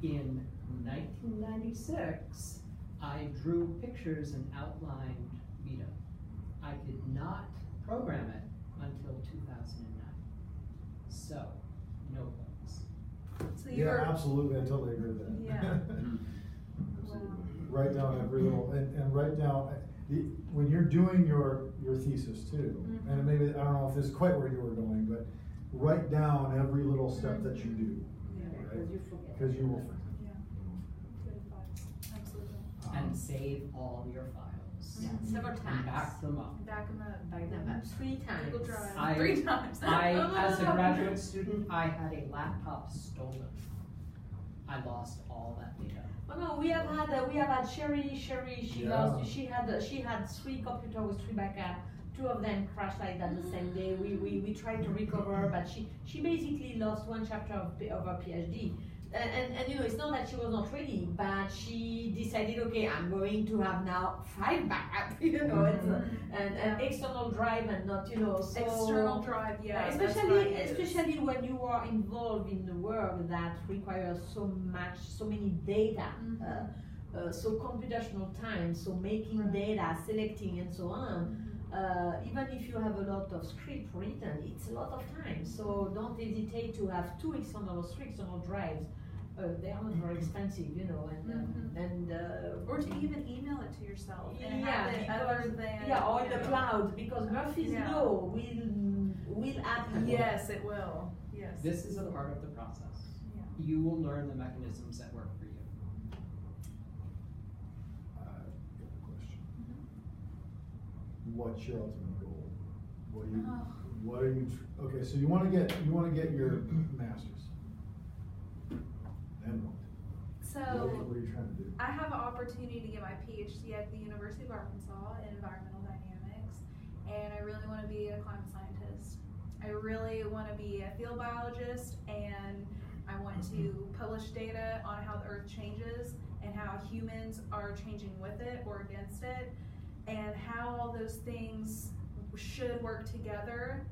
In 1996, I drew pictures and outlined Vida. I did not program it until 2009. So, notebooks. So you Yeah, were, absolutely, I totally agree with that. Yeah. Absolutely. Write down every little, and write down, when you're doing your thesis too, and maybe, I don't know if this is quite where you were going, but write down every little step that you do. Because you forget. Because you will forget. Good advice. Absolutely. And save all your files. Yeah, several And times. back them up. Back in the Back them up 3 times. Google Drive. I- 3 times. As a graduate student, I had a laptop stolen. I lost all that data. Oh no, we have had Sherry. She Yeah. lost. She had 3 computers with 3 backup. 2 of them crashed like that the same day. We tried to recover, but she basically lost 1 chapter of her PhD. And it's not that she was not ready, but she decided, okay, I'm going to have now 5 backup, it's an external drive and not, so External drive, yeah. especially when you are involved in the work that requires so many data, so computational time, so making data, selecting and so on. Even if you have a lot of script written, it's a lot of time. So don't hesitate to have 2 external or 3 external drives. They are not very expensive, Or to even email it to yourself and yeah, have it other than or in the cloud, because Murphy's law will happen. Yes, it will. Yes. This is a part of the process. Yeah. You will learn the mechanisms that work for you. I've got a question. What's your ultimate goal? What are you? Okay, so you want to get your master's. And what? So What are you trying to do? I have an opportunity to get my PhD at the University of Arkansas in environmental dynamics, and I really want to be a climate scientist. I really want to be a field biologist, and I want to publish data on how the Earth changes and how humans are changing with it or against it, and how all those things should work together,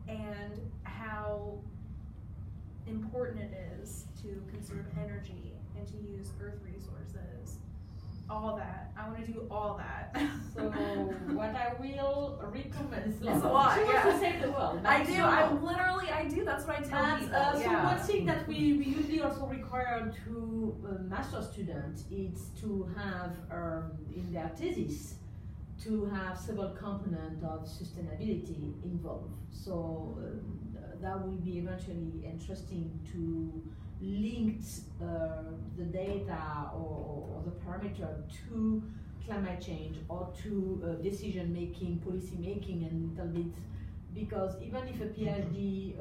and how important it is to conserve energy and to use Earth resources. All that. I want to do all that. So what I will recommend is It's a lot, she wants yeah. to save the world. I That's do. all. I do. That's what I tell people. So Yeah. one thing that we usually also require to master students is to have in their thesis to have several components of sustainability involved. So that will be eventually interesting to link the data or the parameter to climate change or to decision making, policy making, and a little bit, because even if a PhD,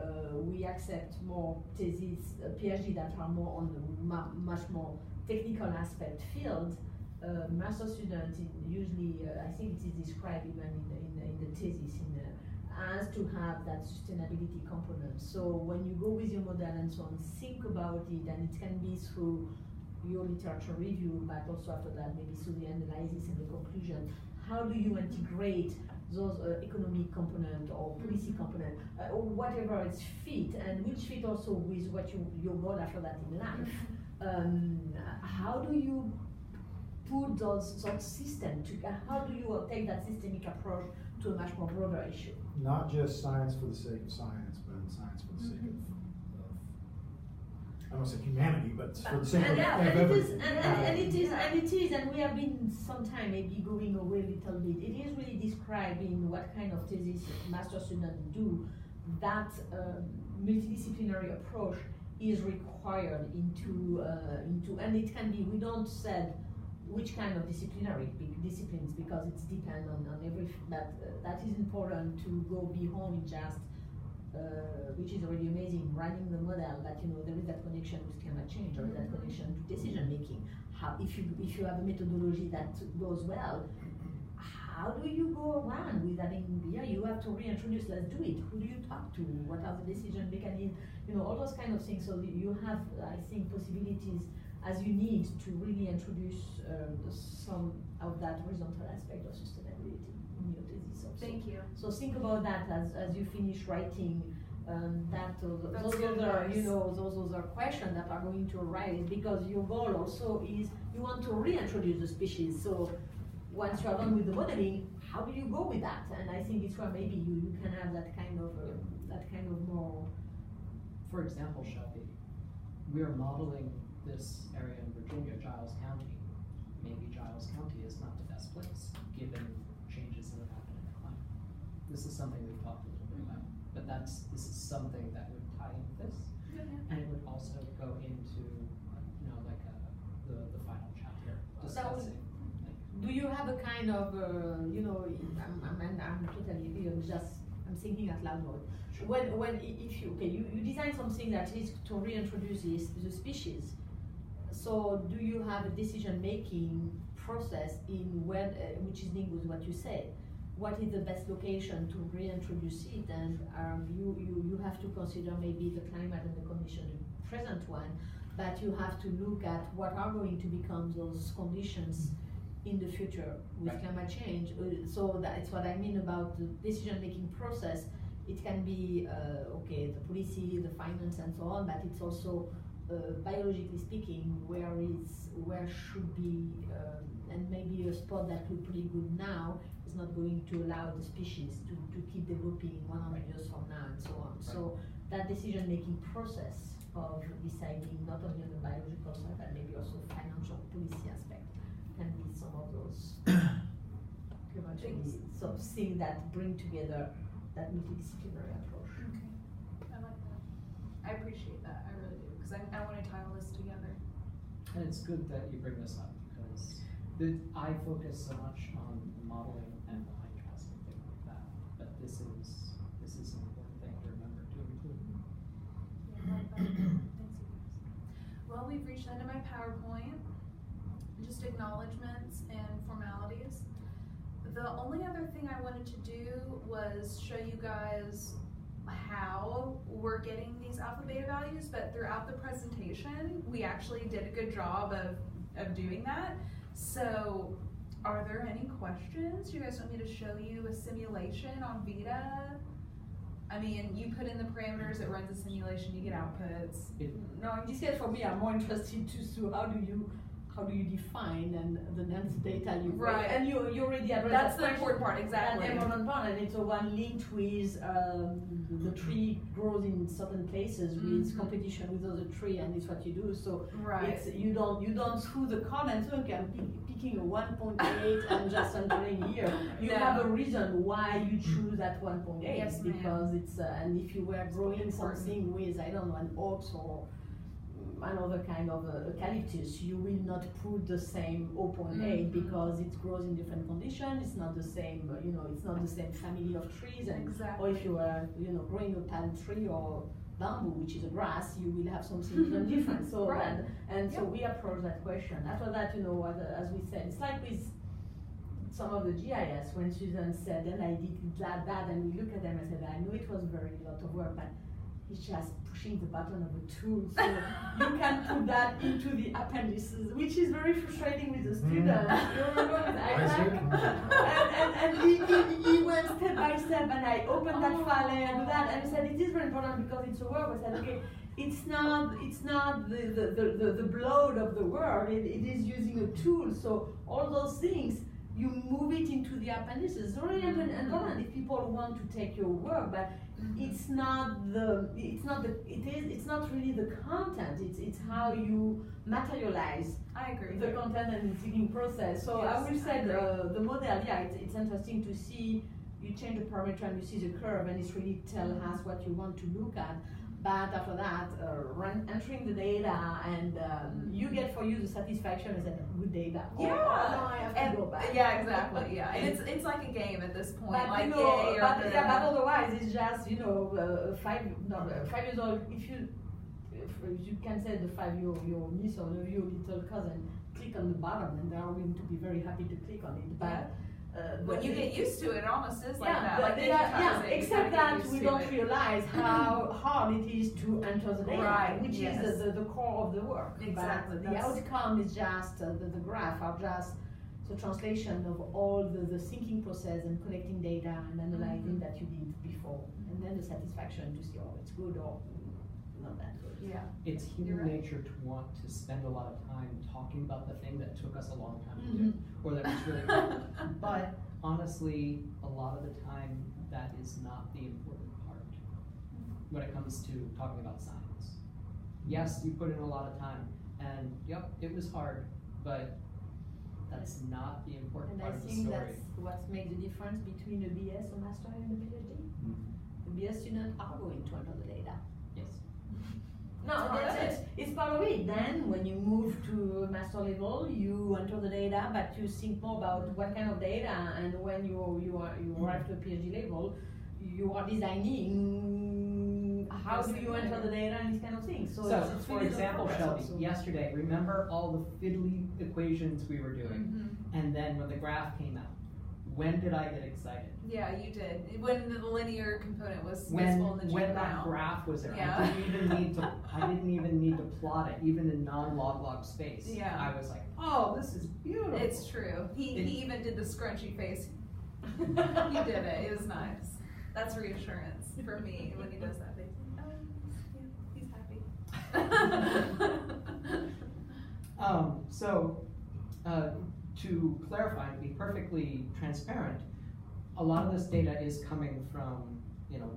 we accept more theses, PhD that are more on the much more technical aspect field, master students usually, I think it is described even in the thesis, as to have that sustainability component. So when you go with your model and so on, think about it, and it can be through your literature review, but also after that, maybe through the analysis and the conclusion. How do you integrate those economic component or policy component, or whatever it's fit, and which fit also with what you want after that in life. how do you put those systems together? How do you take that systemic approach to a much more broader issue? Not just science for the sake of science, but science for the sake of I don't want to say humanity, but for the sake of everything. And we have been sometime maybe going away a little bit. It is really describing what kind of thesis master students do. That multidisciplinary approach is required into, and it can be, we don't said which kind of disciplinary disciplines, because it's depend on every, that is important to go beyond just which is already amazing, running the model, that there is that connection with climate change, or that connection to decision making. How, if you have a methodology that goes well, how do you go around with that? You have to reintroduce, let's do it. Who do you talk to? What are the decision mechanisms? All those kind of things. So you have, I think, possibilities as you need to really introduce some of that horizontal aspect of sustainability in your thesis also. Thank you. So think about that as you finish writing. Those are questions that are going to arise, because your goal also is you want to reintroduce the species. So once you are done with the modeling, how do you go with that? And I think it's where maybe you can have that kind of more. For example, Shelby, we are modeling this area in Virginia, Giles County. Maybe Giles County is not the best place given changes that have happened in the climate. This is something we've talked a little bit about, but this is something that would tie into this, and it would also go into the final chapter discussing. Do you have a kind of I'm totally agree. I'm thinking out loud mode. Sure. If you design something that is to reintroduce the species, so do you have a decision making process in which is linked with what you said? What is the best location to reintroduce it? And you have to consider maybe the climate and the condition, the present one, but you have to look at what are going to become those conditions in the future with climate change. So that's what I mean about the decision-making process. It can be, the policy, the finance and so on, but it's also, biologically speaking, where should be, and maybe a spot that looks pretty good now is not going to allow the species to keep developing 100 years from now and so on. So that decision-making process of deciding not only on the biological side, but maybe also financial policy aspect can be some of those some things that bring together that multidisciplinary approach. Okay, I like that. I appreciate that, I really do, because I want to tie all this together. And it's good that you bring this up, because I focus so much on modeling and the hydras and things like that, but this is an important thing to remember to include. Yeah, I like that. Thanks, you guys. Well, we've reached the end of my PowerPoint. Just acknowledgements and formalities. The only other thing I wanted to do was show you guys how we're getting these alpha beta values, but throughout the presentation we actually did a good job of doing that. So are there any questions? You guys want me to show you a simulation on Vida? I mean, you put in the parameters, it runs a simulation, you get outputs. No, in this case for me I'm more interested to see how do you define and the dense data you right, and you already addressed that's the important part, exactly. And it's a one linked with the tree grows in certain places with competition with other tree, and it's what you do. So it's you don't through the comments. Okay, I'm picking a 1.8 and just entering here. You have a reason why you choose that 1.8 yes, because it's and if you were growing something with an oaks or another kind of eucalyptus, you will not put the same 0.8 because it grows in different conditions. It's not the same, it's not the same family of trees. And or if you are, growing a palm tree or bamboo, which is a grass, you will have something even different. So so we approach that question. After that, as we said, it's like with some of the GIS when Susan said, and I did that, and we look at them and said, I know it was a lot of work, but He's just pushing the button of a tool, so you can put that into the appendices, which is very frustrating with the students. You remember with Isaac? And he went step by step, and I opened that file and do that, and he said it is very important because it's a work. I said, okay, it's not the blood of the word. It is using a tool, so all those things you move it into the appendices. It's really important if people want to take your work, but it's not really the content. It's how you materialize. I agree. The content and the thinking process. So yes, I will say the model. Yeah, it's interesting to see. You change the parameter and you see the curve, and it's really tell us what you want to look at. But after that, entering the data, and you get for you the satisfaction is that good data. Yeah, now I have to go back. Yeah, exactly. Yeah, and it's like a game at this point. But like, you know, yay or but otherwise, it's just 5 years old. If you can say the 5-year niece or your little cousin click on the bottom, and they are going to be very happy to click on it. But when you get used to it, it almost is like that. But Like except that we don't realize how hard it is to enter the data, right, which is the core of the work. Exactly. But the outcome is just the graph are just the translation of all the thinking process and collecting data and analyzing that you did before, and then the satisfaction to see, oh, it's good or not that good. Yeah. It's human nature to want to spend a lot of time talking about the thing that took us a long time to do, or that was really good. But honestly, a lot of the time, that is not the important part when it comes to talking about science. Yes, you put in a lot of time, and yep, it was hard, but that's not the important part of the story. And I think that's what makes the difference between a BS, a master, and a PhD. The BS students are going to enter the data. Yes. No, it's part of it. Then when you move to master level, you enter the data, but you think more about what kind of data, and when you arrive to a PhD level, you are designing how do you enter the data and these kind of things. So it's for example, Shelby, yesterday, remember all the fiddly equations we were doing, and then when the graph came out, when did I get excited? Yeah, you did. When the linear component was visible in the when that graph was there, yeah. I didn't even need to plot it, even in non-log space. Yeah. I was like, oh, this is beautiful. It's true. He even did the scrunchy face. He did it. It was nice. That's reassurance for me when he does that. He's happy. To clarify and be perfectly transparent, a lot of this data is coming from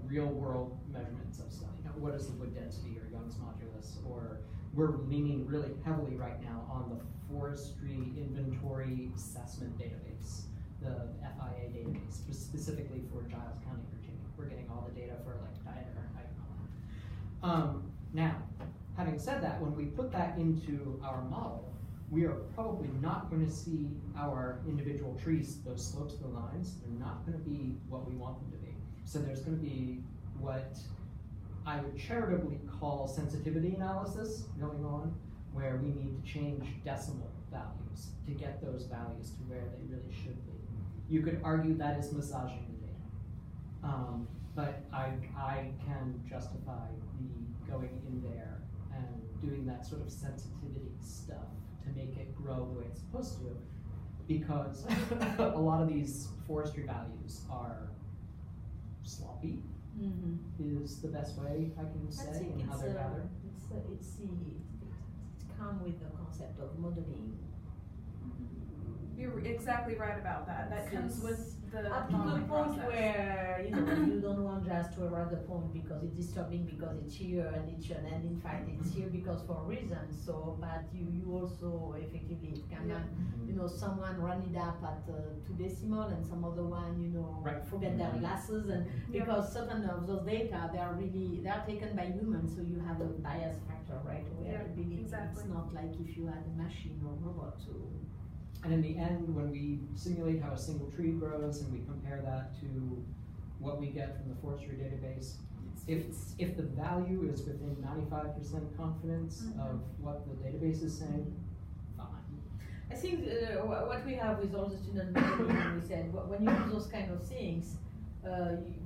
real world measurements of stuff. What is the wood density or Young's modulus, or we're leaning really heavily right now on the forestry inventory assessment database, the FIA database, specifically for Giles County, Virginia. We're getting all the data for like diameter, height, and all that. Now, having said that, when we put that into our model, we are probably not going to see our individual trees, those slopes of the lines, they're not going to be what we want them to be. So there's going to be what I would charitably call sensitivity analysis going on, where we need to change decimal values to get those values to where they really should be. You could argue that is massaging the data, but I can justify the going in there and doing that sort of sensitivity stuff to make it grow the way it's supposed to, because a lot of these forestry values are sloppy, is the best way I can say, and how they're gathered. It's come with the concept of modeling. You're exactly right about that. That comes with the up to the modeling point process. where you don't want just to erase the point because it's disturbing, because it's here and it's here, and in fact it's here because for a reason. So, but you also effectively can someone run it up at 2 decimal, and some other one forget their glasses, and because certain of those data they are taken by humans, so you have a bias factor right away. Exactly. It's not like if you had a machine or robot. So. And in the end, when we simulate how a single tree grows and we compare that to what we get from the forestry database, if the value is within 95% confidence of what the database is saying, fine. I think what we have with all the students, we said when you do those kind of things,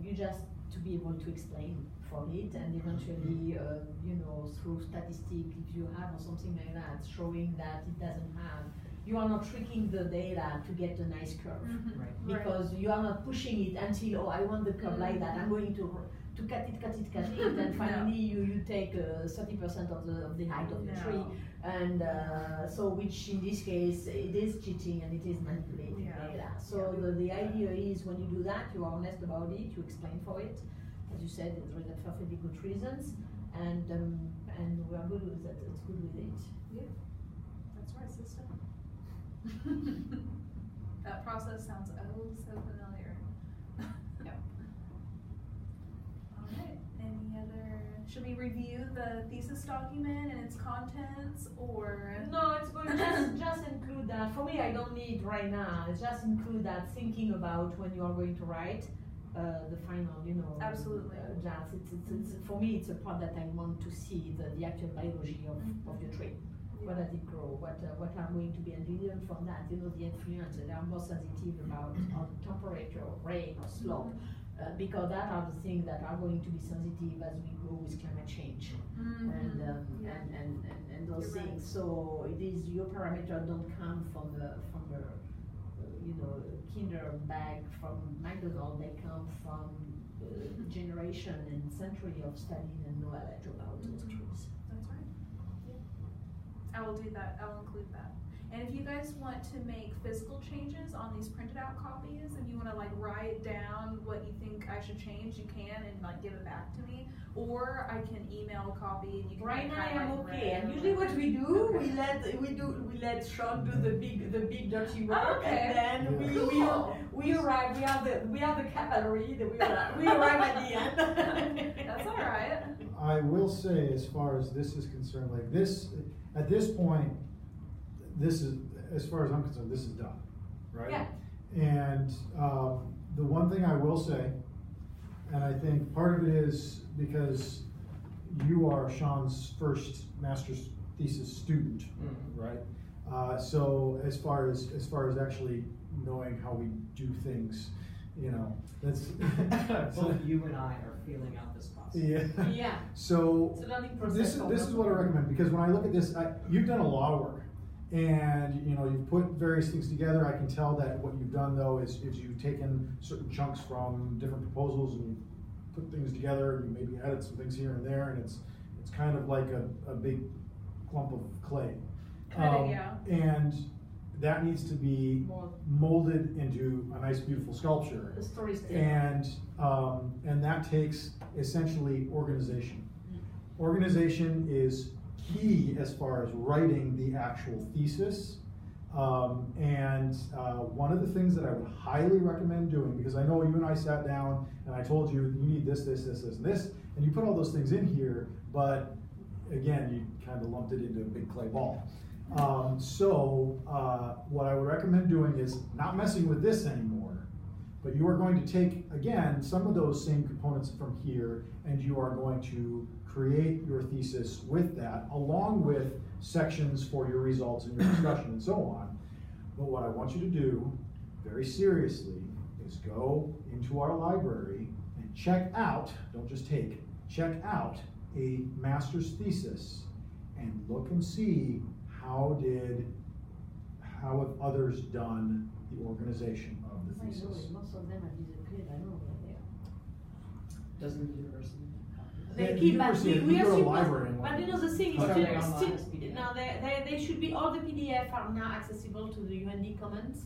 you just to be able to explain for it, and eventually, you know, through statistics, if you have or something like that, showing that it doesn't have, you are not tricking the data to get a nice curve, Right. because you are not pushing it until, oh, I want the curve like that, I'm going to cut it, and finally you take 30% of the height of the tree, and so which in this case it is cheating and it is manipulating data. So the idea is when you do that, you are honest about it, you explain for it, as you said, it's for perfectly good reasons, and we are good with that. It's good with it. Yeah, that's right, sister. That process sounds oh so familiar. Yep. All right. Any other? Should we review the thesis document and its contents, or? No, it's good. Just include that. For me, I don't need right now. Just include that thinking about when you are going to write the final, you know. Absolutely. Just it's for me, it's a part that I want to see the actual biology of your tree. What does it grow? What are going to be, and you learn from that, you know, the influences. They are more sensitive about temperature, rain, or slope, because that are the things that are going to be sensitive as we go with climate change, and those You're things. right. So it is your parameters don't come from the you know, Kinder bag from McDonald's. They come from generation and century of studying and knowledge about those trees. That's right. I will do that. I'll include that. And if you guys want to make physical changes on these printed out copies, if you want to like write down what you think I should change, you can, and like give it back to me. Or I can email a copy and you can. Right now like, I'm highlight okay. red And or usually what we do, okay. we let Sean do the big dirty work, Okay. and then Cool. we arrive. We are the cavalry. We arrive at the end. That's all right. I will say, as far as this is concerned, like this, at this point, this is, as far as I'm concerned, this is done, right? Yeah. And the one thing I will say, and I think part of it is because you are Sean's first master's thesis student, right? So as far as actually knowing how we do things, you know, that's Both you and I are feeling out this process. yeah. Yeah. So It's a learning process. this is what I recommend, because when I look at this, you've done a lot of work, and you know, you've put various things together. I can tell that what you've done though is you've taken certain chunks from different proposals and you put things together, and you maybe added some things here and there, and it's kind of like a big clump of clay. Yeah. And that needs to be molded into a nice, beautiful sculpture. The story's still. And that takes essentially organization. Organization is key as far as writing the actual thesis. One of the things that I would highly recommend doing, because I know you and I sat down and I told you you need this, this, this, this, and this, and you put all those things in here, but again, you kind of lumped it into a big clay ball. What I would recommend doing is not messing with this anymore, but you are going to take, again, some of those same components from here, and you are going to create your thesis with that, along with sections for your results and your discussion and so on. But what I want you to do, very seriously, is go into our library and check out, don't just take, check out a master's thesis and look and see how have others done the organization of the thesis. Most of them have disappeared. I know where they are. Doesn't the university? They The keep, but university, we you are go to a supposed, library and but look. you know the thing is Okay, still, online as PDF. now they should be, all the PDF are now accessible to the UND Commons.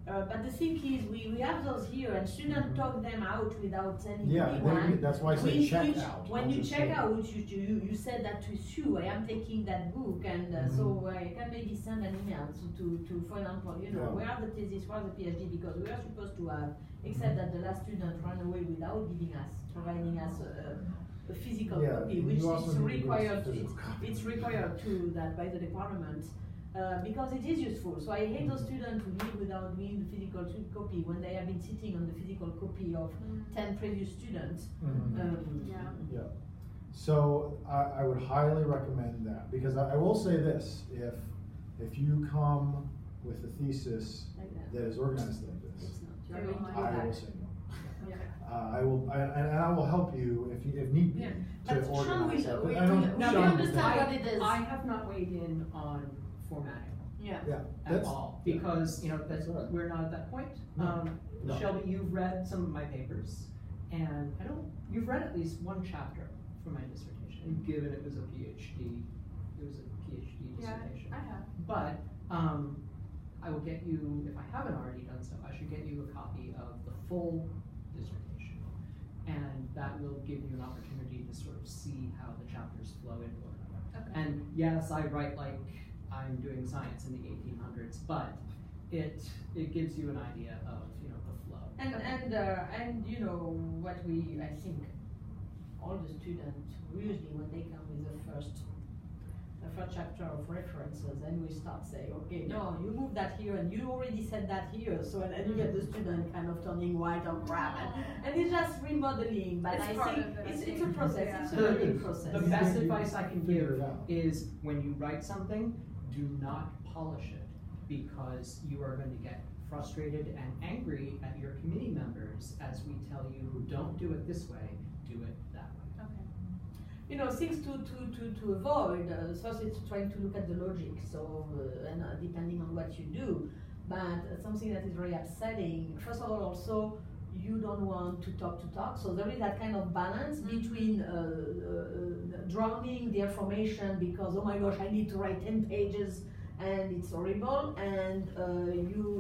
But the thing is, we have those here, and students talk them out without telling anyone. That's why I say check out. When don't you just check say- out, you said that to Sue, I am taking that book, and so I can maybe send an email to for example, you know, Yeah. where are the thesis, where are the PhD, because we are supposed to have, except that the last student ran away without providing us a physical Yeah, copy, you which also is need to give us required. physical copy. It's required to that by the department. Because it is useful. So I hate those students who leave without doing the physical copy when they have been sitting on the physical copy of 10 previous students. Yeah. So I would highly recommend that, because I will say this, if you come with a thesis Like that. that is organized like this, It's not. You're going to go I will back. say no. Yeah. I will help you if need be Yeah. to But Sean organize that. will, But I don't- we Sean will understand do what it is. I have not weighed in on formatting Yeah. Yeah, at that's, all, because, you know, That's all right. we're not at that point. No. No. Shelby, you've read some of my papers, and you've read at least one chapter from my dissertation, given it was a PhD dissertation. I have. But, I will get you, if I haven't already done so, I should get you a copy of the full dissertation. And that will give you an opportunity to sort of see how the chapters flow into one another. Okay. And yes, I write like I'm doing science in the 1800s, but it gives you an idea of, you know, the flow. And you know what I think all the students usually when they come with the first chapter of references, and we start saying, okay, no, you move that here, and you already said that here, so and you get the student kind of turning white or crap, and it's just remodeling. But It's I part think of it, I it's think. a process. Yeah. It's a learning process. The best You advice I can figure give it out. is when you write something, do not polish it, because you are going to get frustrated and angry at your committee members as we tell you, don't do it this way, do it that way. Okay. You know, things to avoid. First, it's trying to look at the logic. So, and depending on what you do, but something that is very upsetting. First of all, also you don't want to talk. So there is that kind of balance between drowning the information because oh my gosh, I need to write 10 pages and it's horrible, and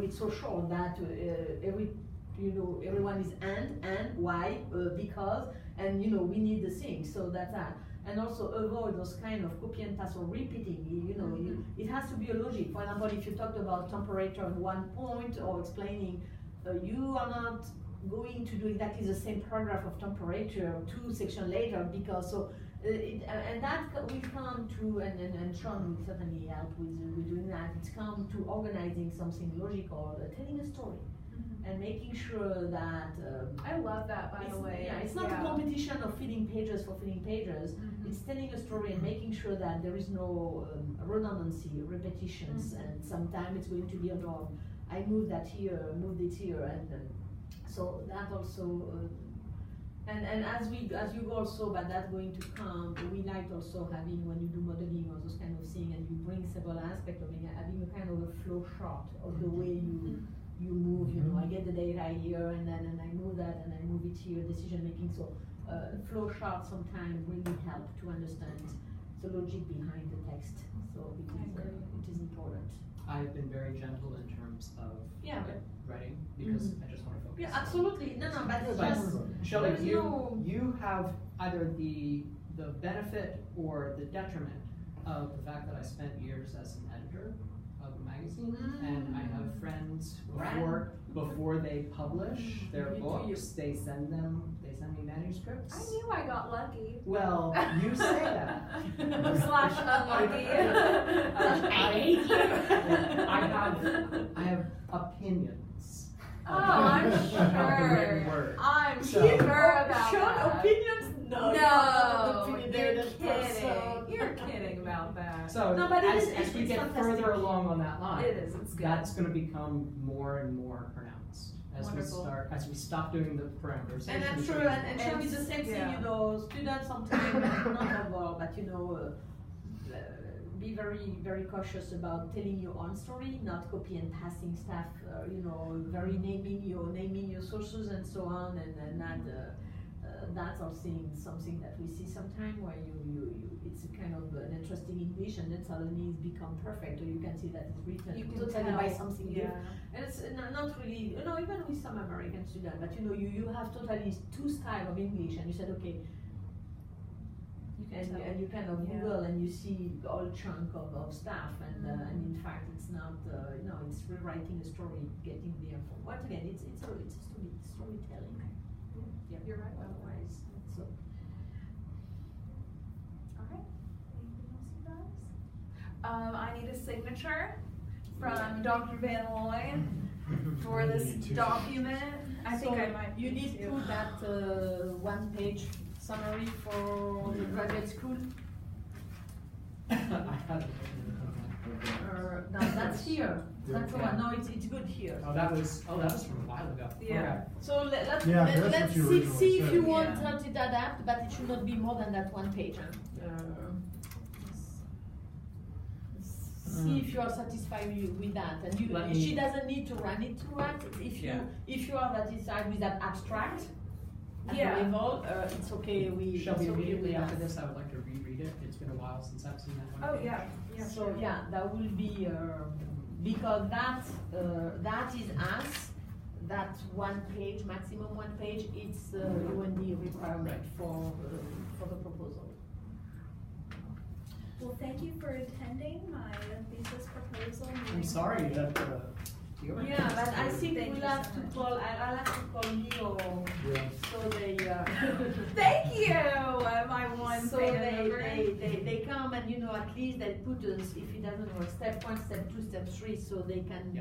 it's so short that everyone is and why because. And you know, we need the thing, so that's that. And also avoid those kind of copy and paste or repeating. You know, it has to be a logic. For example, if you talked about temperature at one point or explaining, you are not going to do exactly the same paragraph of temperature 2 sections later because so. And that will come to, and Sean will certainly help with doing that. It's come to organizing something logical, telling a story. And making sure that I love that, by the way. Yeah, it's not a competition of filling pages for filling pages. It's telling a story and making sure that there is no redundancy, repetitions, and sometimes it's going to be I moved that here, moved it here, and so that also. And as you go also, but that's going to come. We like also having when you do modeling or those kind of thing, and you bring several aspects of it, having a kind of a flow chart of the way you move, you know, I get the data here and then I move that and I move it here, decision making. So flow charts sometimes really help to understand the logic behind the text. So it is important. I've been very gentle in terms of writing because I just want to focus. Yeah, absolutely. No, but it's But just Shelley, you have either the benefit or the detriment of the fact that I spent years as an editor of a magazine, and I have friends before they publish their books, they send me manuscripts. I knew I got lucky. Well, you say that. / unlucky. I hate you. I have opinions. Oh, I'm about the written sure. word. I'm So- sure about Sean, that. opinions? No, You're kidding. You're kidding about that. So No, but as it's we get fantastic. further along on that line, It is, it's good. that's going to become more and more pronounced Wonderful. as we stop doing the parameters. And I'm sure, and Sean is the same thing, you know, students sometimes, not all, but you know, be very, very cautious about telling your own story, not copy and passing stuff, you know, very naming your sources and so on, and that, that's also something that we see sometimes where it's a kind of an interesting English and then suddenly it's become perfect, or you can see that it's written You can totally tell. by something Yeah. different. And it's not really, you know, even with some American students, but you know, you have totally two styles of English, and you said, okay, and you kind of Google and you see all chunk of stuff, and in fact it's not, you know, it's rewriting a story, getting there from. Once again, it's storytelling. Yep, you're right. Otherwise, So. all right. Anything else, you guys? I need a signature from Dr. Van Looy for this document. I think I might. You need to that 1-page summary for the graduate school. I had it. No, that's here. That's the Yeah. one. No, it's good here. Oh, that was from a while ago. Yeah. So let's Yeah, that's what let's you see originally if you said. want Yeah. it adapt, but it should not be more than that one page. See if you are satisfied with that, and she doesn't need to run it to write. If you are satisfied with that abstract at the level, it's okay. Shelby, it's okay immediately with after that. this, I would like to reread it. It's been a while since I've seen that one. Oh, page. yeah. So yeah, that will be because that is us. That one page, maximum one page. It's UND requirement for the proposal. Well, thank you for attending my thesis proposal. I'm sorry that Yeah, but I think Thank we'll you have so to much. call. I'll have to call Leo. Yeah. So they. Thank you, my one So fan they come and at least they put us if it doesn't work step 1, step 2, step 3 so they can